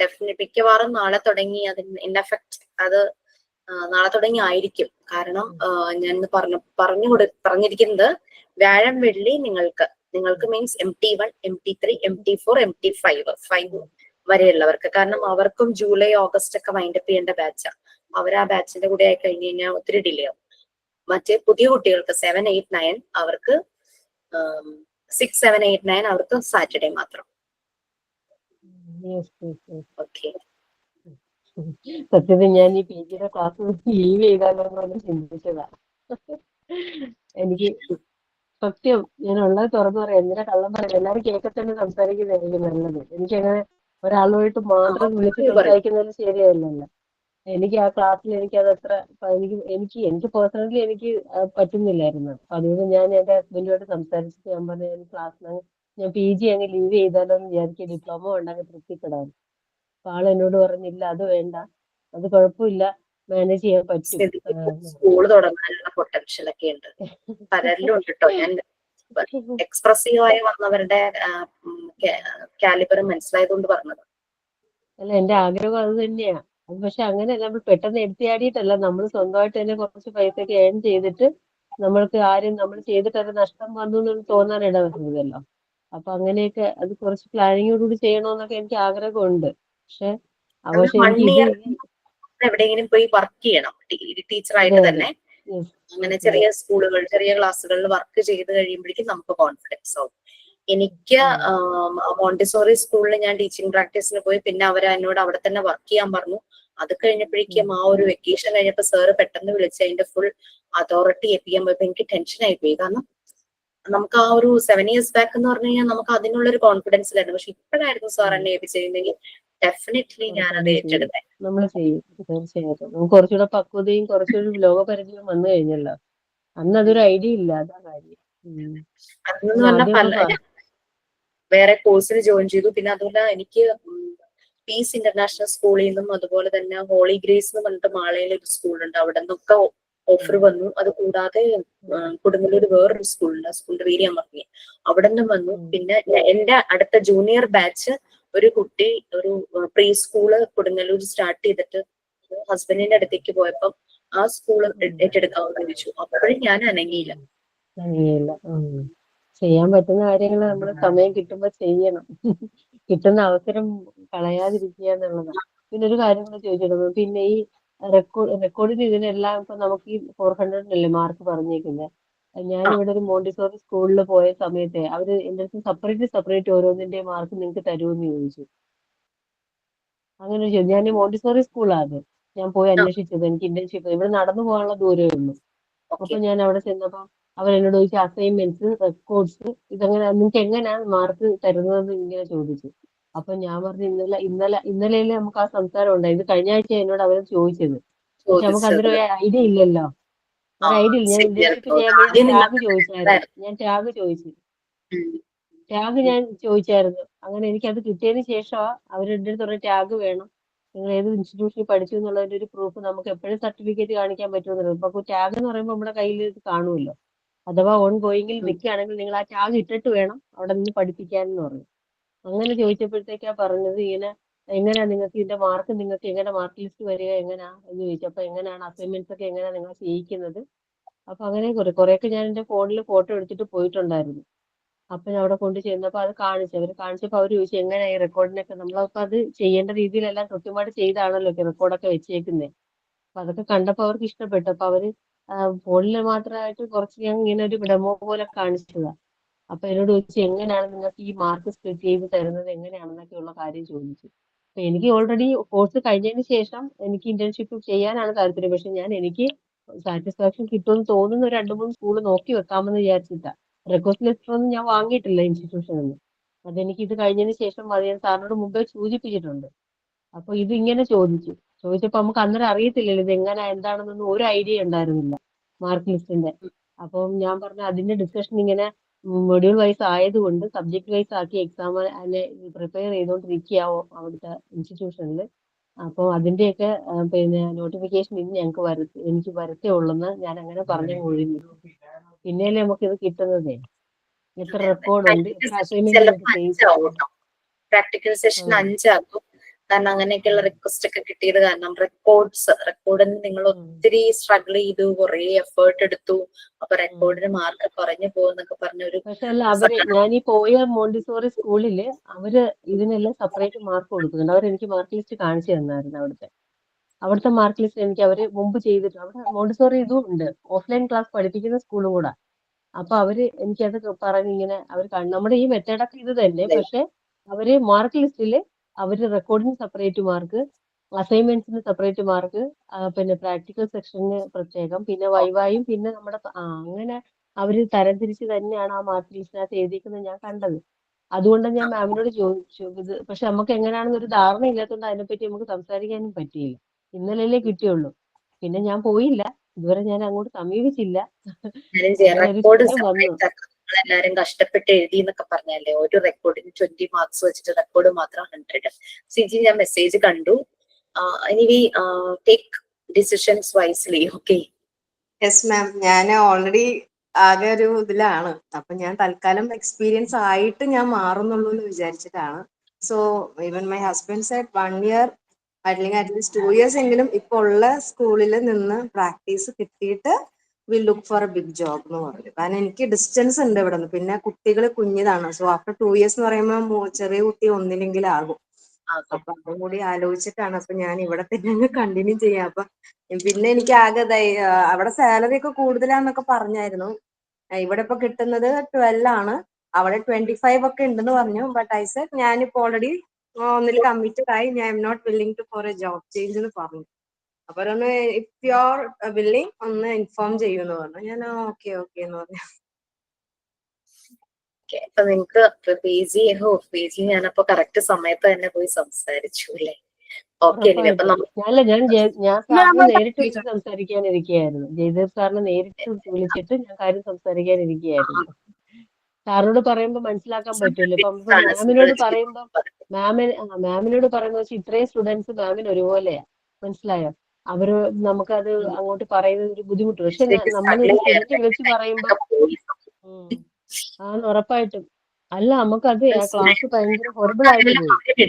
ഡെഫിനറ്റ് മിക്കവാറും നാളെ തുടങ്ങി അതിന് ഇൻ എഫക്ട് അത് നാളെ തുടങ്ങി ആയിരിക്കും. കാരണം ഞാൻ പറഞ്ഞിരിക്കുന്നത് വ്യാഴം വെള്ളി നിങ്ങൾക്ക് means MT1, MT3, MT4, MT5 വരെയുള്ളവർക്ക്. കാരണം അവർക്കും ജൂലൈ ഓഗസ്റ്റ് ഒക്കെ വൈൻഡപ്പ് ചെയ്യേണ്ട ബാച്ചാണ്. അവർ ആ ബാച്ചിന്റെ കൂടെ ആയി കഴിഞ്ഞ് കഴിഞ്ഞാൽ ഒത്തിരി ഡിലേ ആവും. മറ്റേ പുതിയ കുട്ടികൾക്ക് 7, 8, 9 അവർക്ക് 6, 7, 8, 9 അവർക്ക് സാറ്റർഡേ മാത്രം. ഓക്കെ. സത്യത്തിൽ ഞാൻ ഈ PG ക്ലാസ് ലീവ് ചെയ്താലോ എന്ന് ചിന്തിച്ചതാ. എനിക്ക് സത്യം ഞാൻ ഉള്ളത് തുറന്നു പറയാം. എന്തിനാ കള്ളം പറയാം? എല്ലാരും കേൾക്കത്തന്നെ സംസാരിക്കുന്നതായിരിക്കും നല്ലത്. എനിക്കങ്ങനെ ഒരാളുമായിട്ട് മാത്രം വിളിച്ച് സംസാരിക്കുന്നത് ശരിയല്ലല്ലോ. എനിക്ക് ആ ക്ലാസ്സിൽ എനിക്ക് അത് അത്ര എനിക്ക് പേഴ്സണലി എനിക്ക് പറ്റുന്നില്ലായിരുന്നു. അപ്പൊ അതുകൊണ്ട് ഞാൻ എന്റെ ഹസ്ബൻഡുമായിട്ട് സംസാരിച്ചിട്ട് ഞാൻ പറഞ്ഞു ഞാൻ PG അങ്ങ് ലീവ് ചെയ്താലോ എന്ന് വിചാരിക്കുക. ഡിപ്ലോമ ഉണ്ടങ്ങ് തൃപ്തിപ്പെടാൻ. അപ്പൊ ആൾ എന്നോട് പറഞ്ഞില്ല, അത് വേണ്ട, അത് കുഴപ്പമില്ല, മാനേജ് ചെയ്യാൻ പറ്റും. സ്കൂൾ തുടങ്ങാനുള്ള പൊട്ടൻഷ്യൽ ഒക്കെ ഉണ്ട്, പലരിലും ഉണ്ട് കേട്ടോ. ഞാൻ എക്സ്പ്രസീവായി വന്നവരുടെ കാലിബർ മനസ്സിലായതുകൊണ്ട് പറഞ്ഞത്. അല്ല, എന്റെ ആഗ്രഹം അത് തന്നെയാ. അത് പക്ഷെ അങ്ങനെ നമ്മൾ പെട്ടെന്ന് എടുത്തിയാടിയിട്ടല്ല, നമ്മൾ സ്വന്തമായിട്ട് തന്നെ കുറച്ച് പൈസയൊക്കെ ഏൺ ചെയ്തിട്ട് നമ്മൾക്ക് ആരും നമ്മൾ ചെയ്തിട്ട് അത് നഷ്ടം വന്നു എന്ന് തോന്നാൻ ഇടവരുന്നതല്ലോ. അപ്പൊ അങ്ങനെയൊക്കെ അത് കുറച്ച് പ്ലാനിങ്ങോടുകൂടി ചെയ്യണമെന്നൊക്കെ എനിക്ക് ആഗ്രഹമുണ്ട്. പക്ഷെ പക്ഷെ എനിക്ക് എവിടെയെങ്കിലും പോയി വർക്ക് ചെയ്യണം ടീച്ചറായിട്ട് തന്നെ. അങ്ങനെ ചെറിയ സ്കൂളുകൾ, ചെറിയ ക്ലാസ്സുകളിൽ വർക്ക് ചെയ്ത് കഴിയുമ്പോഴേക്കും നമുക്ക് കോൺഫിഡൻസ് ആവും. എനിക്ക് മോണ്ടിസോറി സ്കൂളിൽ ഞാൻ ടീച്ചിങ് പ്രാക്ടീസിന് പോയി. പിന്നെ അവർ എന്നോട് അവിടെ തന്നെ വർക്ക് ചെയ്യാൻ പറഞ്ഞു. അത് കഴിഞ്ഞപ്പോഴേക്കും ആ ഒരു വെക്കേഷൻ കഴിഞ്ഞപ്പോ സാറ് പെട്ടെന്ന് വിളിച്ച് അതിന്റെ ഫുൾ അതോറിറ്റി ഏൽപ്പിക്കാൻ പോയപ്പോ എനിക്ക് ടെൻഷൻ ആയിപ്പോയി. കാരണം നമുക്ക് ആ ഒരു 7 years ബാക്ക് എന്ന് പറഞ്ഞു കഴിഞ്ഞാൽ നമുക്ക് അതിനുള്ളൊരു കോൺഫിഡൻസ് ഇല്ലായിരുന്നു. പക്ഷെ ഇപ്പോഴായിരുന്നു സാർ എന്നെ ഏൽപ്പിച്ചിരുന്നെങ്കിൽ ഡെഫിനറ്റ്ലി ഞാൻ അത് ഏറ്റെടുത്തേ. നമ്മൾ ചെയ്യും, തീർച്ചയായിട്ടും. നമുക്ക് കുറച്ചുകൂടെ പക്വതയും കുറച്ചുകൂടി ലോകപരിചയം വന്നു കഴിഞ്ഞല്ലോ. അന്ന് അതൊരു ഐഡിയ ഇല്ല, അതാ കാര്യം. അതെന്ന് പറഞ്ഞാൽ വേറെ കോഴ്സിന് ജോയിൻ ചെയ്തു. പിന്നെ അതുപോലെ എനിക്ക് പീസ് ഇന്റർനാഷണൽ സ്കൂളിൽ നിന്നും അതുപോലെ തന്നെ ഹോളി ഗ്രേസ് എന്ന് പറഞ്ഞിട്ട് മാളയിൽ ഒരു സ്കൂളുണ്ട്, അവിടെ നിന്നൊക്കെ ഓഫർ വന്നു. അത് കൂടാതെ കൊടുങ്ങല്ലൂർ വേറൊരു സ്കൂളുണ്ട്, ആ സ്കൂളിന്റെ പേര് ഞാൻ പറഞ്ഞു, അവിടെ നിന്നും വന്നു. പിന്നെ എന്റെ അടുത്ത ജൂനിയർ ബാച്ച് ഒരു കുട്ടി ഒരു പ്രീ സ്കൂള് കൊടുങ്ങല്ലൂർ സ്റ്റാർട്ട് ചെയ്തിട്ട് ഹസ്ബൻഡിന്റെ അടുത്തേക്ക് പോയപ്പം ആ സ്കൂള് ഏറ്റെടുക്കാമെന്ന് ചോദിച്ചു. അപ്പോഴും ഞാൻ അനങ്ങിയില്ല. ചെയ്യാൻ പറ്റുന്ന കാര്യങ്ങൾ നമ്മൾ സമയം കിട്ടുമ്പോ ചെയ്യണം. കിട്ടുന്ന അവസരം കളയാതിരിക്കുക എന്നുള്ളതാണ്. പിന്നെ ഒരു കാര്യം കൂടെ ചോദിച്ചിരുന്നു. പിന്നെ ഈ റെക്കോർഡിന് ഇതിനെല്ലാം ഇപ്പൊ നമുക്ക് ഈ 400 അല്ലേ മാർക്ക് പറഞ്ഞേക്കുന്നത്. ഞാനിവിടെ ഒരു മോണ്ടിസോറി സ്കൂളിൽ പോയ സമയത്തെ അവര് എന്റെ അടുത്ത് സെപ്പറേറ്റ് ഓരോന്നിന്റെ മാർക്ക് നിങ്ങൾക്ക് തരുമെന്ന് ചോദിച്ചു. അങ്ങനെ ചോദിച്ചു. ഞാൻ മോണ്ടിസോറി സ്കൂളാണ് ഞാൻ പോയി അന്വേഷിച്ചത്. എനിക്ക് ഇന്റേൺഷിപ്പ് ഇവിടെ നടന്നു പോകാനുള്ള ദൂരമേ ഉള്ളൂ. അപ്പൊ ഞാൻ അവിടെ ചെന്നപ്പോ അവരെന്നോട് ചോദിച്ചു അസൈൻമെന്റ്സ്, റെക്കോർഡ്സ് ഇതെങ്ങനെ നിങ്ങൾക്ക് എങ്ങനെയാണ് മാർക്ക് തരുന്നതെന്ന് ഇങ്ങനെ ചോദിച്ചു. അപ്പൊ ഞാൻ പറഞ്ഞു ഇന്നലെയല്ലേ നമുക്ക് ആ സംസാരം ഉണ്ടായി. ഇത് കഴിഞ്ഞ ആഴ്ച എന്നോട് അവർ ചോദിച്ചത്. പക്ഷെ നമുക്ക് അതൊരു ഐഡിയ ഇല്ലല്ലോ. ഒരു ഐഡിയ ഇല്ല. ഞാൻ ഇന്റേൺഷിപ്പ് ചെയ്യാൻ വേണ്ടി ടാഗ് ചോദിച്ചായിരുന്നു. ഞാൻ ചോദിച്ചായിരുന്നു. അങ്ങനെ എനിക്ക് അത് കിട്ടിയതിന് ശേഷമാ അവരെന്റെ അടുത്ത് പറഞ്ഞ ടാഗ് വേണം, നിങ്ങൾ ഏത് ഇൻസ്റ്റിറ്റ്യൂഷനിൽ പഠിച്ചു എന്നുള്ളതിന്റെ ഒരു പ്രൂഫ് നമുക്ക് എപ്പോഴും സർട്ടിഫിക്കറ്റ് കാണിക്കാൻ പറ്റുമെന്നുള്ളത്. അപ്പൊ ടാഗ് എന്ന് പറയുമ്പോൾ നമ്മുടെ കയ്യിൽ ഇത് കാണുമല്ലോ. അഥവാ ഓൺ ഗോയിങ്ങിൽ നിൽക്കുകയാണെങ്കിൽ നിങ്ങൾ ആ ടാഗ് ഇട്ടിട്ട് വേണം അവിടെ നിന്ന് പഠിപ്പിക്കാൻ എന്ന് പറഞ്ഞു. അങ്ങനെ ചോദിച്ചപ്പോഴത്തേക്കാ പറഞ്ഞത് ഇങ്ങനെ എങ്ങനെയാ നിങ്ങൾക്ക് ഇതിന്റെ മാർക്ക് നിങ്ങൾക്ക് എങ്ങനെ മാർക്ക് ലിസ്റ്റ് വരിക എങ്ങനെയാ എന്ന് ചോദിച്ചു. അപ്പൊ എങ്ങനെയാണ് അസൈൻമെന്റ്സ് ഒക്കെ എങ്ങനെയാ നിങ്ങൾ ചെയ്യിക്കുന്നത്? അപ്പൊ അങ്ങനെ കുറെയൊക്കെ ഞാൻ എന്റെ ഫോണിൽ ഫോട്ടോ എടുത്തിട്ട് പോയിട്ടുണ്ടായിരുന്നു. അപ്പൊ ഞാൻ അവിടെ കൊണ്ട് ചെന്നപ്പോ അത് കാണിച്ചപ്പോ അവര് ചോദിച്ചു എങ്ങനെയാ ഈ റെക്കോർഡിനൊക്കെ നമ്മളപ്പോ അത് ചെയ്യേണ്ട രീതിയിലെല്ലാം കൃത്യമായിട്ട് ചെയ്താണല്ലോ റെക്കോർഡൊക്കെ വെച്ചേക്കുന്നത്. അപ്പൊ അതൊക്കെ കണ്ടപ്പോ അവർക്ക് ഇഷ്ടപ്പെട്ടു. അപ്പൊ അവര് ഫോണിൽ മാത്രമായിട്ട് കുറച്ച് ഞാൻ ഇങ്ങനെ ഒരു ഡെമോ പോലെ കാണിച്ചതാ. അപ്പൊ എന്നോട് ചോദിച്ചു എങ്ങനെയാണ് നിങ്ങൾക്ക് ഈ മാർക്ക് സ്പ്ലിറ്റ് ചെയ്ത് തരുന്നത് എങ്ങനെയാണെന്നൊക്കെയുള്ള കാര്യം ചോദിച്ചു. അപ്പൊ എനിക്ക് ഓൾറെഡി കോഴ്സ് കഴിഞ്ഞതിന് ശേഷം എനിക്ക് ഇന്റേൺഷിപ്പ് ചെയ്യാനാണ് താല്പര്യം. പക്ഷെ എനിക്ക് സാറ്റിസ്ഫാക്ഷൻ കിട്ടുമെന്ന് തോന്നുന്ന ഒരു 2-3 സ്കൂൾ നോക്കി വെക്കാമെന്ന് വിചാരിച്ചിട്ടാ. റെക്വസ്റ്റ് ലെറ്റർ ഒന്നും ഞാൻ വാങ്ങിയിട്ടില്ല ഇൻസ്റ്റിറ്റ്യൂഷനിൽ നിന്ന്. അതെനിക്ക് ഇത് കഴിഞ്ഞതിന് ശേഷം അത് ഞാൻ സാറിനോട് മുമ്പേ സൂചിപ്പിച്ചിട്ടുണ്ട്. അപ്പൊ ഇത് ഇങ്ങനെ ചോദിച്ചപ്പോ നമുക്ക് അന്നേരം അറിയത്തില്ലല്ലോ ഇത് എങ്ങനെ എന്താണെന്നൊന്നും ഒരു ഐഡിയ ഉണ്ടായിരുന്നില്ല മാർക്ക് ലിസ്റ്റിന്റെ. അപ്പം ഞാൻ പറഞ്ഞു അതിന്റെ ഡിസ്കഷൻ ഇങ്ങനെ മൊഡ്യൂൾ വൈസ് ആയതുകൊണ്ട് സബ്ജക്ട് വൈസ് ആക്കി എക്സാം അതിനെ പ്രിപ്പയർ ചെയ്തുകൊണ്ടിരിക്കുകയാവോ അവിടുത്തെ ഇൻസ്റ്റിറ്റ്യൂഷനിൽ. അപ്പോൾ അതിന്റെയൊക്കെ പിന്നെ നോട്ടിഫിക്കേഷൻ ഇനി എനിക്ക് വരത്തേ ഉള്ളെന്ന് ഞാൻ അങ്ങനെ പറഞ്ഞു ഒഴിഞ്ഞു. പിന്നെയല്ലേ നമുക്ക് ഇത് കിട്ടുന്നതേ. എത്ര റെക്കോർഡുണ്ട്, എത്ര അസൈൻമെന്റ് നിങ്ങൾക്ക് ചെയ്തു. പ്രാക്ടിക്കൽ സെഷൻ 5 ആകും. കാരണം അങ്ങനെയൊക്കെയുള്ള റിക്വസ്റ്റ് ഒക്കെ കിട്ടിയത് കാരണം റെക്കോർഡിന് നിങ്ങൾ ഒത്തിരി സ്ട്രഗിൾ ചെയ്തു, കുറെ എഫേർട്ട് എടുത്തു. അപ്പൊ റെക്കോർഡിന് മാർക്ക് കുറഞ്ഞു പോകുന്നൊക്കെ പറഞ്ഞൊരു. പക്ഷെ അല്ല ഞാൻ ഈ പോയ മോണ്ടിസോറി സ്കൂളില് അവര് ഇതിനെല്ലാം സെപ്പറേറ്റ് മാർക്ക് കൊടുക്കുന്നുണ്ട്. അവരെനിക്ക് മാർക്ക് ലിസ്റ്റ് കാണിച്ചു തന്നായിരുന്നു. അവിടുത്തെ മാർക്ക് ലിസ്റ്റ് എനിക്ക് അവര് മുമ്പ് ചെയ്തിട്ട് അവിടെ മോണ്ടിസോറി ഇതും ഉണ്ട്, ഓഫ്ലൈൻ ക്ലാസ് പഠിപ്പിക്കുന്ന സ്കൂളും കൂടെ. അപ്പൊ അവര് എനിക്കത് പറഞ്ഞിങ്ങനെ നമ്മുടെ ഈ മെത്തേഡൊക്കെ ഇത് തന്നെ. പക്ഷെ അവര് മാർക്ക് ലിസ്റ്റില് അവര് റെക്കോർഡിന് സെപ്പറേറ്റ് മാർക്ക്, അസൈൻമെന്റ്സിന് സെപ്പറേറ്റ് മാർക്ക്, പിന്നെ പ്രാക്ടിക്കൽ സെക്ഷന് പ്രത്യേകം, പിന്നെ വൈവായും, പിന്നെ നമ്മുടെ അങ്ങനെ അവര് തരംതിരിച്ച് തന്നെയാണ് ആ മാർക്ക് ലിസ്റ്റിനകത്ത് എഴുതിയിരിക്കുന്നത് ഞാൻ കണ്ടത്. അതുകൊണ്ട് ഞാൻ മാമിനോട് ചോദിച്ചു ഇത്. പക്ഷെ നമുക്ക് എങ്ങനെയാണെന്ന് ഒരു ധാരണ ഇല്ലാത്തതുകൊണ്ട് അതിനെപ്പറ്റി നമുക്ക് സംസാരിക്കാനും പറ്റിയില്ല. ഇന്നലെയല്ലേ കിട്ടിയുള്ളൂ. പിന്നെ ഞാൻ പോയില്ല, ഇതുവരെ ഞാൻ അങ്ങോട്ട് സമീപിച്ചില്ല. റെക്കോർഡ് എല്ലാരും കഷ്ടപ്പെട്ട് എഴുതി എന്നൊക്കെ പറഞ്ഞല്ലേ. ഒരു റെക്കോർഡിന് 20 മാർക്സ് വെച്ചിട്ട് റെക്കോർഡ് മാത്രം 100. സിജി ഞാൻ മെസ്സേജ് കണ്ടു. Anyway take decisions wisely. Okay. Yes ma'am, ഞാൻ ഓൾറെഡി ആകെ ഒരു ഇതിലാണ്. അപ്പൊ ഞാൻ തൽക്കാലം എക്സ്പീരിയൻസ് ആയിട്ട് ഞാൻ മാറുന്നുള്ളൂ എന്ന് വിചാരിച്ചിട്ടാണ്. So even my husband said 1 year അല്ലെങ്കിൽ അറ്റ്ലീസ്റ്റ് 2 ഇയേഴ്സ് എങ്കിലും ഇപ്പൊ ഉള്ള സ്കൂളിൽ നിന്ന് പ്രാക്ടീസ് കിട്ടിയിട്ട് will look for a big job എന്ന് പറഞ്ഞു. കാരണം എനിക്ക് ഡിസ്റ്റൻസ് ഉണ്ട് ഇവിടെ നിന്ന്. പിന്നെ കുട്ടികൾ കുഞ്ഞിതാണ്. സോ ആഫ്റ്റർ 2 ഇയേഴ്സ് എന്ന് പറയുമ്പോൾ ചെറിയ കുട്ടി ഒന്നിലെങ്കിലും ആകും. അപ്പൊ അതും കൂടി ആലോചിച്ചിട്ടാണ്. അപ്പൊ ഞാൻ ഇവിടെ തന്നെ കണ്ടിന്യൂ ചെയ്യാം. അപ്പൊ പിന്നെ എനിക്ക് ആകെ അവിടെ സാലറി ഒക്കെ കൂടുതലാന്നൊക്കെ പറഞ്ഞായിരുന്നു. ഇവിടെ ഇപ്പൊ കിട്ടുന്നത് 12 ആണ്. അവിടെ 25 ഒക്കെ ഉണ്ടെന്ന് പറഞ്ഞു. ബട്ട് ഐ സെഡ് ഞാനിപ്പോ ഓൾറെഡി ഒന്നിൽ കമ്മിറ്റഡ് ആയി. ഞാൻ am not willing to for a job change എന്ന് പറഞ്ഞു. അപ്പൊ ഒന്ന് ഇഫ് യു ആർ വില്ലിംഗ് ഒന്ന് ഇൻഫോം ചെയ്യുമെന്ന് പറഞ്ഞു. ഞാൻ ഓക്കെ എന്ന് പറഞ്ഞു. അപ്പൊ നിങ്ങക്ക് പി ജി ഞാനപ്പോ കറക്റ്റ് സമയത്ത് തന്നെ പോയി സംസാരിച്ചു അല്ലേ? ഓക്കെ. ഞാൻ സാറിന് നേരിട്ട് വിളിച്ച് സംസാരിക്കാനിരിക്കുകയായിരുന്നു. ജയദേവ് സാറിനെ നേരിട്ട് വിളിച്ചിട്ട് ഞാൻ കാര്യം സംസാരിക്കാനിരിക്കുകയായിരുന്നു. സാറിനോട് പറയുമ്പോ മനസ്സിലാക്കാൻ പറ്റുമല്ലോ. ഇപ്പൊ മാമിനോട് പറയുന്ന വെച്ചാൽ ഇത്രയും സ്റ്റുഡൻസ് മാമിന് ഒരുപോലെയാ. മനസ്സിലായോ? അവര് നമുക്കത് അങ്ങോട്ട് പറയുന്നത് ഒരു ബുദ്ധിമുട്ട്. പക്ഷെ നമ്മളൊരു സ്റ്റുഡന്റ് വിളിച്ച് പറയുമ്പോ ഉറപ്പായിട്ടും അല്ല നമുക്കത് ആ ക്ലാസ് ഭയങ്കര ഹൊറിബിൾ ആയിട്ട് പോയി.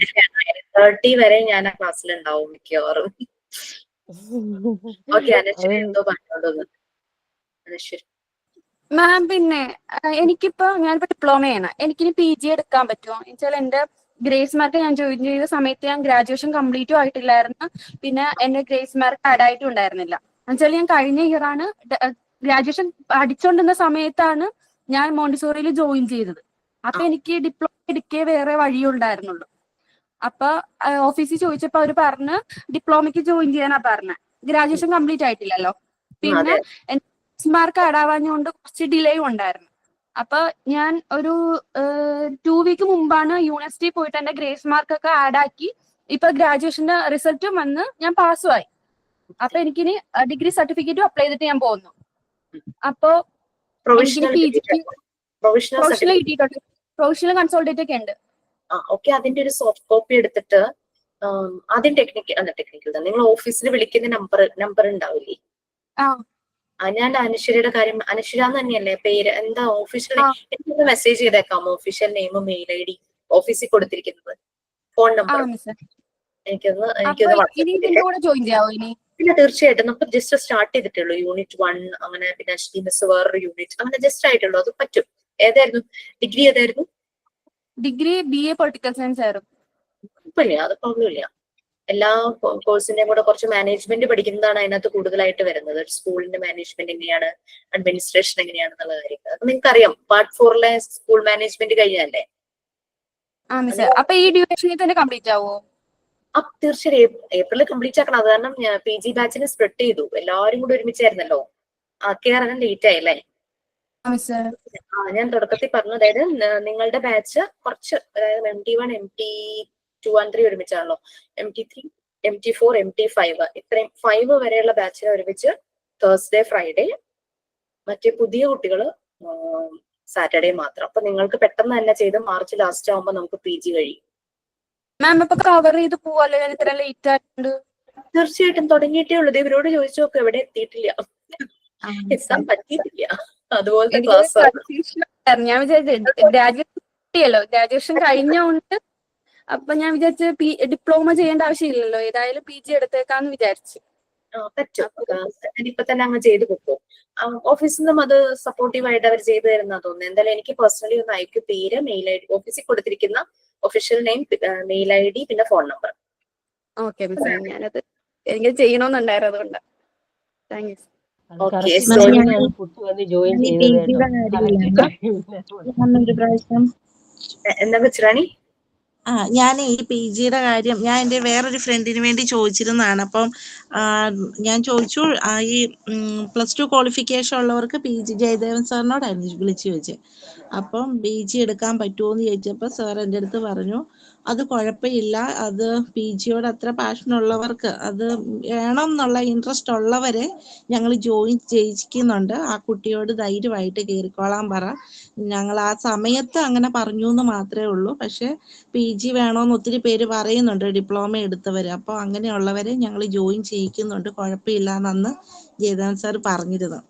30 വരെ ഞാൻ ആ ക്ലാസ്സിലുണ്ടാവും മിക്കവാറും. ഓക്കെ. അനശ്വരി എന്തോ പറഞ്ഞോളൂ. അനശ്വരി മാം, പിന്നെ എനിക്കിപ്പോ ഞാനിപ്പോ ഡിപ്ലോമ ചെയ്യണം. എനിക്കിനി PG എടുക്കാൻ പറ്റുമോ എന്നുവെച്ചാൽ എന്റെ ഗ്രേസ് മാർക്ക് ഞാൻ ജോയിൻ ചെയ്ത സമയത്ത് ഞാൻ ഗ്രാജുവേഷൻ കംപ്ലീറ്റും ആയിട്ടില്ലായിരുന്നു. പിന്നെ എന്റെ ഗ്രേസ് മാർക്ക് ആഡ് ആയിട്ടും ഉണ്ടായിരുന്നില്ല. എന്നുവെച്ചാൽ ഞാൻ കഴിഞ്ഞ ഇയർ ആണ് ഗ്രാജുവേഷൻ പഠിച്ചുകൊണ്ടിരുന്ന സമയത്താണ് ഞാൻ മോണ്ടിസോറിയിൽ ജോയിൻ ചെയ്തത്. അപ്പൊ എനിക്ക് ഡിപ്ലോമ എടുക്കേ വേറെ വഴിയുണ്ടായിരുന്നുള്ളൂ. അപ്പൊ ഓഫീസിൽ ചോദിച്ചപ്പോ അവര് പറഞ്ഞ് ഡിപ്ലോമയ്ക്ക് ജോയിൻ ചെയ്യാനാ പറഞ്ഞത്. ഗ്രാജുവേഷൻ കംപ്ലീറ്റ് ആയിട്ടില്ലല്ലോ. പിന്നെ മാർക്ക് ആഡ് ആവാഞ്ഞുകൊണ്ട് കുറച്ച് ഡിലേയും ഉണ്ടായിരുന്നു. അപ്പൊ ഞാൻ ഒരു 2 വീക്ക് മുമ്പാണ് യൂണിവേഴ്സിറ്റി പോയിട്ട് എന്റെ ഗ്രേസ് മാർക്ക് ഒക്കെ ആഡ് ആക്കി ഇപ്പൊ ഗ്രാജുവേഷന്റെ റിസൾട്ടും വന്ന് ഞാൻ പാസ്സുമായി. അപ്പൊ എനിക്കിനി ഡിഗ്രി സർട്ടിഫിക്കറ്റും അപ്ലൈ ചെയ്തിട്ട് ഞാൻ പോകുന്നു. അപ്പൊ പ്രൊവിഷണൽ കിട്ടിയിട്ടുണ്ട്. പ്രൊവിഷണൽ കൺസോൾട്ടേറ്റ് ഒക്കെ ഉണ്ട്. ഓക്കെ. അതിന്റെ ഒരു സോഫ്റ്റ് കോപ്പി എടുത്തിട്ട് ആദ്യം ടെക്നിക്കൽ തന്നെ നിങ്ങൾ ഓഫീസിൽ വിളിക്കുന്ന നമ്പർ ഉണ്ടാവില്ലേ? ഞാൻ അനശ്വരയുടെ കാര്യം, അനശ്വര തന്നെയല്ലേ പേര്? എന്താ ഓഫീഷ്യൽ എനിക്കൊന്ന് മെസ്സേജ് ചെയ്തേക്കാമോ? ഓഫീഷ്യൽ നെയിമും മെയിൽ ID ഓഫീസിൽ കൊടുത്തിരിക്കുന്നത്, ഫോൺ നമ്പർ. എനിക്കൊന്ന് അപ്പൊ ഇനി വാട്സാപ്പിൽ ഇതിന്റെ കൂടെ ജോയിൻ ചെയ്യാവോ ഇനി? പിന്നെ തീർച്ചയായിട്ടും നമുക്ക് ജസ്റ്റ് സ്റ്റാർട്ട് ചെയ്തിട്ടുള്ളൂ. യൂണിറ്റ് 1 അങ്ങനെ, പിന്നെ അശ്വതി മിസ് വേറൊരു യൂണിറ്റ് അങ്ങനെ ജസ്റ്റ് ആയിട്ടുള്ളൂ. അത് പറ്റും. ഏതായിരുന്നു ഡിഗ്രി? ഏതായിരുന്നു? ഡിഗ്രി BA പൊളിറ്റിക്കൽ സയൻസ് ആയിരുന്നു. കുഴപ്പമില്ല, അത് പ്രോബ്ലം ഇല്ല. എല്ലാ കോഴ്സിന്റെയും കൂടെ കുറച്ച് മാനേജ്മെന്റ് പഠിക്കുന്നതാണ് അതിനകത്ത് കൂടുതലായിട്ട് വരുന്നത്. സ്കൂളിന്റെ മാനേജ്മെന്റ് എങ്ങനെയാണ്, അഡ്മിനിസ്ട്രേഷൻ എങ്ങനെയാണെന്നുള്ള കാര്യങ്ങൾ അപ്പൊ നിങ്ങൾക്ക് അറിയാം. പാർട്ട് 4-ലെ സ്കൂൾ മാനേജ്മെന്റ് കഴിഞ്ഞല്ലേ? ആ മിസ്, അപ്പൊ ഈ ഡ്യൂറേഷനിൽ തന്നെ കംപ്ലീറ്റ് ആവോ? തീർച്ചയായും ഏപ്രിൽ കംപ്ലീറ്റ് ആക്കണം. അത് കാരണം PG ബാച്ചിന് സ്പ്ലിറ്റ് ചെയ്തു. എല്ലാവരും കൂടി ഒരുമിച്ചായിരുന്നല്ലോ. കേറാൻ ലേറ്റ് ആയില്ലേ? മിസ് ഞാൻ തുടക്കത്തിൽ പറഞ്ഞു. അതായത് നിങ്ങളുടെ ബാച്ച് കുറച്ച്, അതായത് MT1 MT2 and 3 ഒരുമിച്ചാണല്ലോ. MT3 MT4 MT5 ഇത്രയും 5 വരെയുള്ള ബാച്ചിനെ ഒരുമിച്ച് തേഴ്സ്ഡേ ഫ്രൈഡേ, മറ്റേ പുതിയ കുട്ടികള് സാറ്റർഡേ മാത്രം. അപ്പൊ നിങ്ങൾക്ക് പെട്ടെന്ന് തന്നെ ചെയ്ത് മാർച്ച് ലാസ്റ്റ് ആവുമ്പോ നമുക്ക് PG കഴിയും. മാം ഇപ്പൊ കവർ ചെയ്ത് പോവാല്ലോ, ഞാൻ ഇത്ര ലേറ്റ് ആയിട്ടുണ്ട്. തീർച്ചയായിട്ടും തുടങ്ങിയിട്ടേ ഉള്ളൂ. ഇവരോട് ചോദിച്ചു നോക്കും, എവിടെ എത്തിയിട്ടില്ല, എത്താൻ പറ്റിയിട്ടില്ല. അതുപോലത്തെ ക്ലാസ് ഞാൻ വിചാരിച്ചു ഗ്രാജുവേഷൻ കഴിഞ്ഞോണ്ട്, അപ്പൊ ഞാൻ വിചാരിച്ചു ഡിപ്ലോമ ചെയ്യേണ്ട ആവശ്യമില്ലല്ലോ, ഏതായാലും PG എടുത്തേക്കാന്ന് വിചാരിച്ചു. പറ്റും. ഇപ്പൊ തന്നെ അങ്ങ് ചെയ്തു കൊടുക്കും. ഓഫീസിൽ നിന്നും അത് സപ്പോർട്ടീവ് ആയിട്ട് അവർ ചെയ്തു തരുന്ന തോന്നുന്നു. എന്തായാലും എനിക്ക് പേഴ്സണലി ഒന്ന് അയക്കും. പേര്, മെയിൽ ID, ഓഫീസിൽ കൊടുത്തിരിക്കുന്ന ഒഫീഷ്യൽ നെയിം, മെയിൽ ID, പിന്നെ ഫോൺ നമ്പർ. ഓക്കെ മിസ്, ഞാനത് എനിക്ക് ചെയ്യണമെന്നുണ്ടായിരുന്നു, അതുകൊണ്ട് താങ്ക് യു. എന്താ വെച്ചാണി? ഞാൻ ഈ PGയുടെ കാര്യം ഞാൻ എൻ്റെ വേറൊരു ഫ്രണ്ടിന് വേണ്ടി ചോദിച്ചിരുന്നതാണ്. അപ്പം ഞാൻ ചോദിച്ചു, ഈ +2 ക്വാളിഫിക്കേഷൻ ഉള്ളവർക്ക് PG ജയദേവൻ സാറിനോടായിരുന്നു വിളിച്ചു ചോദിച്ചത്. അപ്പം PG എടുക്കാൻ പറ്റുമോ എന്ന് ചോദിച്ചപ്പോൾ സാർ എൻ്റെ അടുത്ത് പറഞ്ഞു, അത് കുഴപ്പമില്ല, അത് PGയോട് അത്ര പാഷനുള്ളവർക്ക്, അത് വേണം എന്നുള്ള ഇൻട്രസ്റ്റ് ഉള്ളവരെ ഞങ്ങൾ ജോയിൻ ചെയ്യിക്കുന്നുണ്ട്. ആ കുട്ടിയോട് ധൈര്യമായിട്ട് കയറിക്കോളാൻ പറ. ഞങ്ങൾ ആ സമയത്ത് അങ്ങനെ പറഞ്ഞു എന്ന് മാത്രമേ ഉള്ളൂ. പക്ഷെ PG വേണമെന്ന് ഒത്തിരി പേര് പറയുന്നുണ്ട്, ഡിപ്ലോമ എടുത്തവർ. അപ്പോൾ അങ്ങനെയുള്ളവരെ ഞങ്ങൾ ജോയിൻ ചെയ്യിക്കുന്നുണ്ട്, കുഴപ്പമില്ല എന്നന്ന് ജയദേവൻ സാർ പറഞ്ഞിരുന്നു.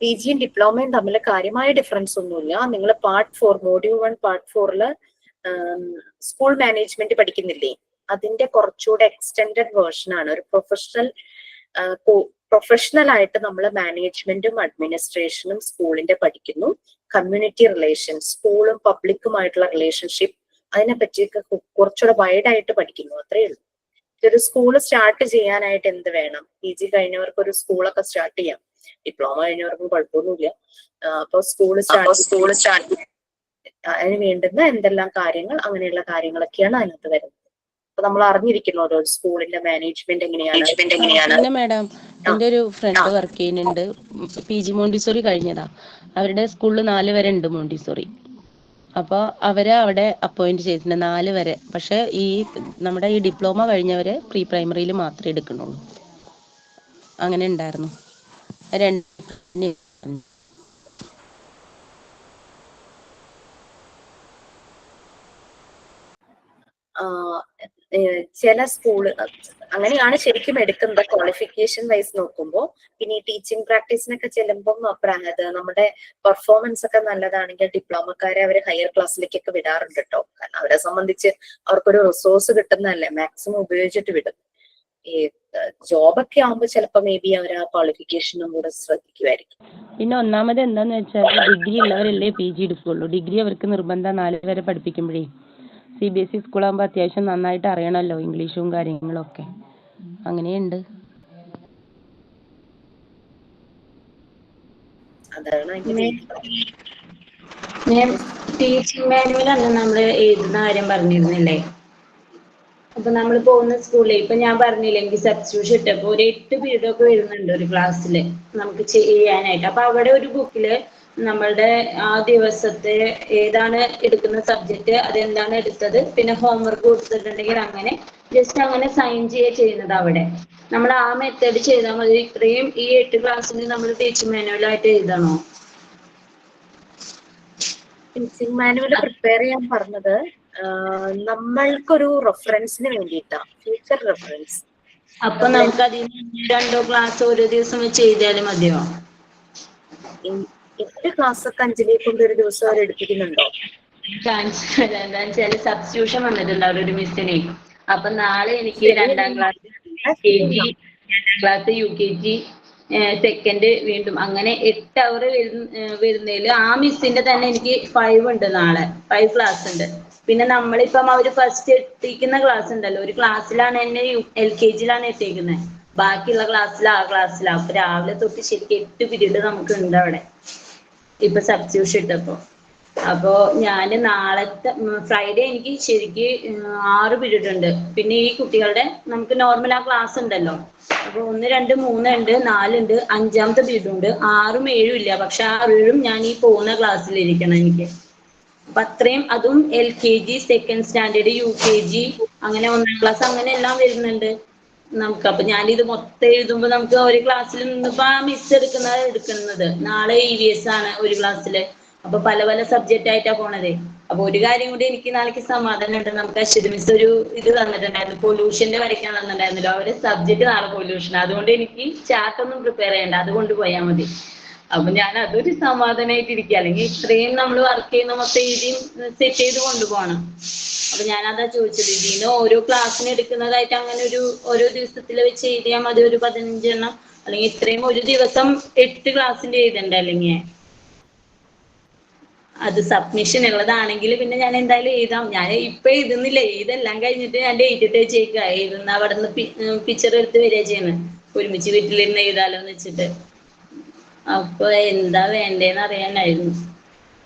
PGയും ഡിപ്ലോമയും തമ്മിൽ കാര്യമായ ഡിഫറൻസ് ഒന്നുമില്ല. നിങ്ങൾ പാർട്ട് 4 മോഡ്യൂൾ 1 പാർട്ട് 4-ല് സ്കൂൾ മാനേജ്മെന്റ് പഠിക്കുന്നില്ലേ, അതിന്റെ കുറച്ചുകൂടെ എക്സ്റ്റെൻഡഡ് വേർഷൻ ആണ്. ഒരു പ്രൊഫഷണൽ ആയിട്ട് നമ്മൾ മാനേജ്മെന്റും അഡ്മിനിസ്ട്രേഷനും സ്കൂളിന്റെ പഠിക്കുന്നു. കമ്മ്യൂണിറ്റി റിലേഷൻസ്, സ്കൂളും പബ്ലിക്കുമായിട്ടുള്ള റിലേഷൻഷിപ്പ്, അതിനെ പറ്റിയൊക്കെ കുറച്ചുകൂടെ വൈഡായിട്ട് പഠിക്കുന്നു. അത്രയേ ഉള്ളൂ. ഒരു സ്കൂൾ സ്റ്റാർട്ട് ചെയ്യാനായിട്ട് എന്ത് വേണം? PG കഴിഞ്ഞവർക്ക് ഒരു സ്കൂളൊക്കെ സ്റ്റാർട്ട് ചെയ്യാം. ഡിപ്ലോമ കഴിഞ്ഞവർക്കും കുഴപ്പമൊന്നുമില്ല. അപ്പൊ സ്കൂൾ സ്റ്റാർട്ട് അതിന് വേണ്ടുന്ന എന്തെല്ലാം കാര്യങ്ങൾ, അങ്ങനെയുള്ള കാര്യങ്ങളൊക്കെയാണ് അതിനകത്ത് വരുന്നത്. അപ്പൊ നമ്മൾ അറിഞ്ഞിരിക്കുന്നു ഓരോ സ്കൂളിന്റെ മാനേജ്മെന്റ് എങ്ങനെയാണ്. പിന്നെ മാഡം, എൻ്റെ ഒരു ഫ്രണ്ട് വർക്ക് ചെയ്യുന്നുണ്ട്, PG മോണ്ടിസോറി കഴിഞ്ഞതാ. അവരുടെ സ്കൂളിൽ 4 വരെ ഉണ്ട് മോണ്ടിസോറി. അപ്പോൾ അവരെ അവിടെ അപ്പോയിന്റ് ചെയ്തിട്ടുണ്ട് 4 വരെ. പക്ഷെ ഈ നമ്മുടെ ഈ ഡിപ്ലോമ കഴിഞ്ഞവരെ പ്രീ പ്രൈമറിയിൽ മാത്രമേ എടുക്കണുള്ളൂ. അങ്ങനെ ഉണ്ടായിരുന്നു. ചില സ്കൂള് അങ്ങനെയാണ് ശരിക്കും എടുക്കുന്നത് ക്വാളിഫിക്കേഷൻ വൈസ് നോക്കുമ്പോൾ. പിന്നെ ഈ ടീച്ചിങ് പ്രാക്ടീസിനൊക്കെ ചെല്ലുമ്പോൾ നമ്മുടെ പെർഫോമൻസ് ഒക്കെ നല്ലതാണെങ്കിൽ ഡിപ്ലോമക്കാരെ അവർ ഹയർ ക്ലാസ്സിലേക്കൊക്കെ വിടാറുണ്ട് കേട്ടോ. കാരണം അവരെ സംബന്ധിച്ച് അവർക്കൊരു റിസോഴ്സ് കിട്ടുന്നതല്ലേ, മാക്സിമം ഉപയോഗിച്ചിട്ട് വിടും. ഈ ജോബൊക്കെ ആവുമ്പോൾ ചിലപ്പോൾ മേ ബി അവർ ആ ക്വാളിഫിക്കേഷനും കൂടെ ശ്രദ്ധിക്കുമായിരിക്കും. പിന്നെ ഒന്നാമത് എന്താന്ന് വെച്ചാൽ ഡിഗ്രി ഉള്ളവരല്ലേ PG എടുക്കുള്ളൂ. ഡിഗ്രി അവർക്ക് നിർബന്ധം 4 വരെ പഠിപ്പിക്കുമ്പോഴേ. CBSE സ്കൂളാകുമ്പോൾ അത്യാവശ്യം നന്നായിട്ട് അറിയണമല്ലോ ഇംഗ്ലീഷും കാര്യങ്ങളൊക്കെ. അങ്ങനെയുണ്ട്. ടീച്ചിങ് മാനുവൽ അന്ന് നമ്മൾ എഴുതുന്ന കാര്യം പറഞ്ഞിരുന്നില്ലേ? അപ്പൊ നമ്മൾ പോകുന്ന സ്കൂളിൽ ഇപ്പൊ ഞാൻ പറഞ്ഞില്ലേ, എനിക്ക് സബ്സ്റ്റിറ്റ്യൂഷൻ ഇട്ടപ്പോ ഒരു 8 പീരീഡ് ഒക്കെ വരുന്നുണ്ട് ഒരു ക്ലാസ്സിൽ നമുക്ക് ചെയ്യാനായിട്ട്. അപ്പൊ അവിടെ ഒരു ബുക്കില് നമ്മളുടെ ആ ദിവസത്തെ ഏതാണ് എടുക്കുന്ന സബ്ജക്റ്റ്, അതെന്താണ് എടുത്തത്, പിന്നെ ഹോംവർക്ക് കൊടുത്തിട്ടുണ്ടെങ്കിൽ അങ്ങനെ ജസ്റ്റ് അങ്ങനെ സൈൻ ചെയ്യുന്നത് അവിടെ നമ്മൾ ആ മെത്തേഡ് ചെയ്താൽ മതി. ഇത്രയും ഈ 8 ക്ലാസ്സിന് നമ്മൾ ടീച്ചിങ് മാനുവലായിട്ട് എഴുതണോ? ടീച്ചിങ് മാനുവൽ പ്രിപ്പയർ ചെയ്യാൻ പറഞ്ഞത് നമ്മൾക്കൊരു റെഫറൻസിന് വേണ്ടിയിട്ടാണ്, ഫ്യൂച്ചർ റെഫറൻസ്. അപ്പൊ നമുക്ക് അതിന് 2 ക്ലാസ് ഒരു ദിവസം വെച്ച് എഴുതിയാലും മതിയോ? 8 ക്ലാസ് ഒക്കെ 5 കൊണ്ട് ഒരു ദിവസം അവർ എടുപ്പിക്കുന്നുണ്ടോ? കാണിച്ചത് എന്താന്ന് വെച്ചാല് സബ്സ്റ്റിറ്റ്യൂഷൻ വന്നിട്ടുണ്ട് അവിടെ ഒരു മിസ്സിനെ. അപ്പൊ നാളെ എനിക്ക് 2ാം class KG, 2ാം class UKG, second വീണ്ടും അങ്ങനെ 8 അവർ വരുന്നതിൽ ആ മിസ്സിന്റെ തന്നെ എനിക്ക് 5 ഉണ്ട്. നാളെ 5 ക്ലാസ് ഉണ്ട്. പിന്നെ നമ്മളിപ്പം അവര് ഫസ്റ്റ് എത്തിക്കുന്ന ക്ലാസ് ഉണ്ടല്ലോ, ഒരു ക്ലാസ്സിലാണ് എന്നെ LKGയിലാണ് എത്തിക്കുന്നത്, ബാക്കിയുള്ള ക്ലാസ്സിലാ ആ ക്ലാസ്സിലാ. അപ്പൊ രാവിലെ തൊട്ട് ശരിക്കും 8 പീരീഡ് നമുക്ക് ഉണ്ട് അവിടെ ഇപ്പൊ സബ്സ്റ്റിറ്റ്യൂഷൻ ഇട്ടപ്പോ. അപ്പോ ഞാന് നാളത്തെ ഫ്രൈഡേ എനിക്ക് ശരിക്ക് 6 പീരീഡ് ഉണ്ട്. പിന്നെ ഈ കുട്ടികളുടെ നമുക്ക് നോർമൽ ആ ക്ലാസ് ഉണ്ടല്ലോ, അപ്പൊ 1, 2, 3 ഉണ്ട്, 4 ഉണ്ട്, 5ാമത്തെ പീരീഡ് ഉണ്ട്. 6ഉം 7ഉം ഇല്ല, പക്ഷെ ആ 7ഉം ഞാൻ ഈ പോകുന്ന ക്ലാസ്സിൽ ഇരിക്കണം എനിക്ക്. അപ്പൊ അത്രയും, അതും LKG, സെക്കൻഡ് സ്റ്റാൻഡേർഡ്, UKG, അങ്ങനെ 1ാം ക്ലാസ്, അങ്ങനെ എല്ലാം വരുന്നുണ്ട് നമുക്ക്. അപ്പൊ ഞാനിത് മൊത്തം എഴുതുമ്പോ നമുക്ക് ഒരു ക്ലാസ്സിൽ നിന്നിപ്പോ ആ മിസ് എടുക്കുന്നത് നാളെ EVS ആണ് ഒരു ക്ലാസ്സില്. അപ്പൊ പല പല സബ്ജക്റ്റ് ആയിട്ടാ പോണതേ. അപ്പൊ ഒരു കാര്യം കൂടി എനിക്ക് നാളേക്ക് സമാധാനം ഉണ്ട്, നമുക്ക് അശ്വതി മിസ് ഒരു ഇത് തന്നിട്ടുണ്ടായിരുന്നു, പൊല്യൂഷന്റെ വരയ്ക്കാൻ തന്നിട്ടുണ്ടായിരുന്നല്ലോ. അവര് സബ്ജക്ട് നാളെ പൊല്യൂഷൻ, അതുകൊണ്ട് എനിക്ക് ചാർട്ട് ഒന്നും പ്രിപ്പയർ ചെയ്യണ്ട, അതുകൊണ്ട് പോയാൽ മതി. അപ്പൊ ഞാൻ അതൊരു സമാധാനമായിട്ടിരിക്കുക. അല്ലെങ്കിൽ ഇത്രയും നമ്മൾ വർക്ക് ചെയ്യുന്ന മൊത്തം എഴുതിയും സെറ്റ് ചെയ്ത് കൊണ്ടുപോകണം. അപ്പൊ ഞാനതാ ചോദിച്ചത്, ഇതിന് ഓരോ ക്ലാസ്സിന് എടുക്കുന്നതായിട്ട് അങ്ങനെ ഒരു ഓരോ ദിവസത്തിൽ വെച്ച് എഴുതിയാൽ മതി, ഒരു 15 എണ്ണം. അല്ലെങ്കിൽ ഇത്രയും ഒരു ദിവസം 8 ക്ലാസ്സിന്റെ എഴുതണ്ട. അല്ലെങ്കിൽ അത് സബ്മിഷൻ ഉള്ളതാണെങ്കിൽ പിന്നെ ഞാൻ എന്തായാലും എഴുതാം. ഞാൻ ഇപ്പൊ എഴുതുന്നില്ല, ഇതെല്ലാം കഴിഞ്ഞിട്ട് ഞാൻ ഡേറ്റ് ഇട്ട് വെച്ചേക്കുക. എഴുതുന്ന അവിടെ നിന്ന് പിക്ചർ എടുത്ത് വരിക ചെയ്യുന്നത്, ഒരുമിച്ച് വീട്ടിലിരുന്ന് എഴുതാലോ എന്ന് വെച്ചിട്ട്. അപ്പൊ എന്താ വേണ്ടേന്ന് അറിയാനായിരുന്നു.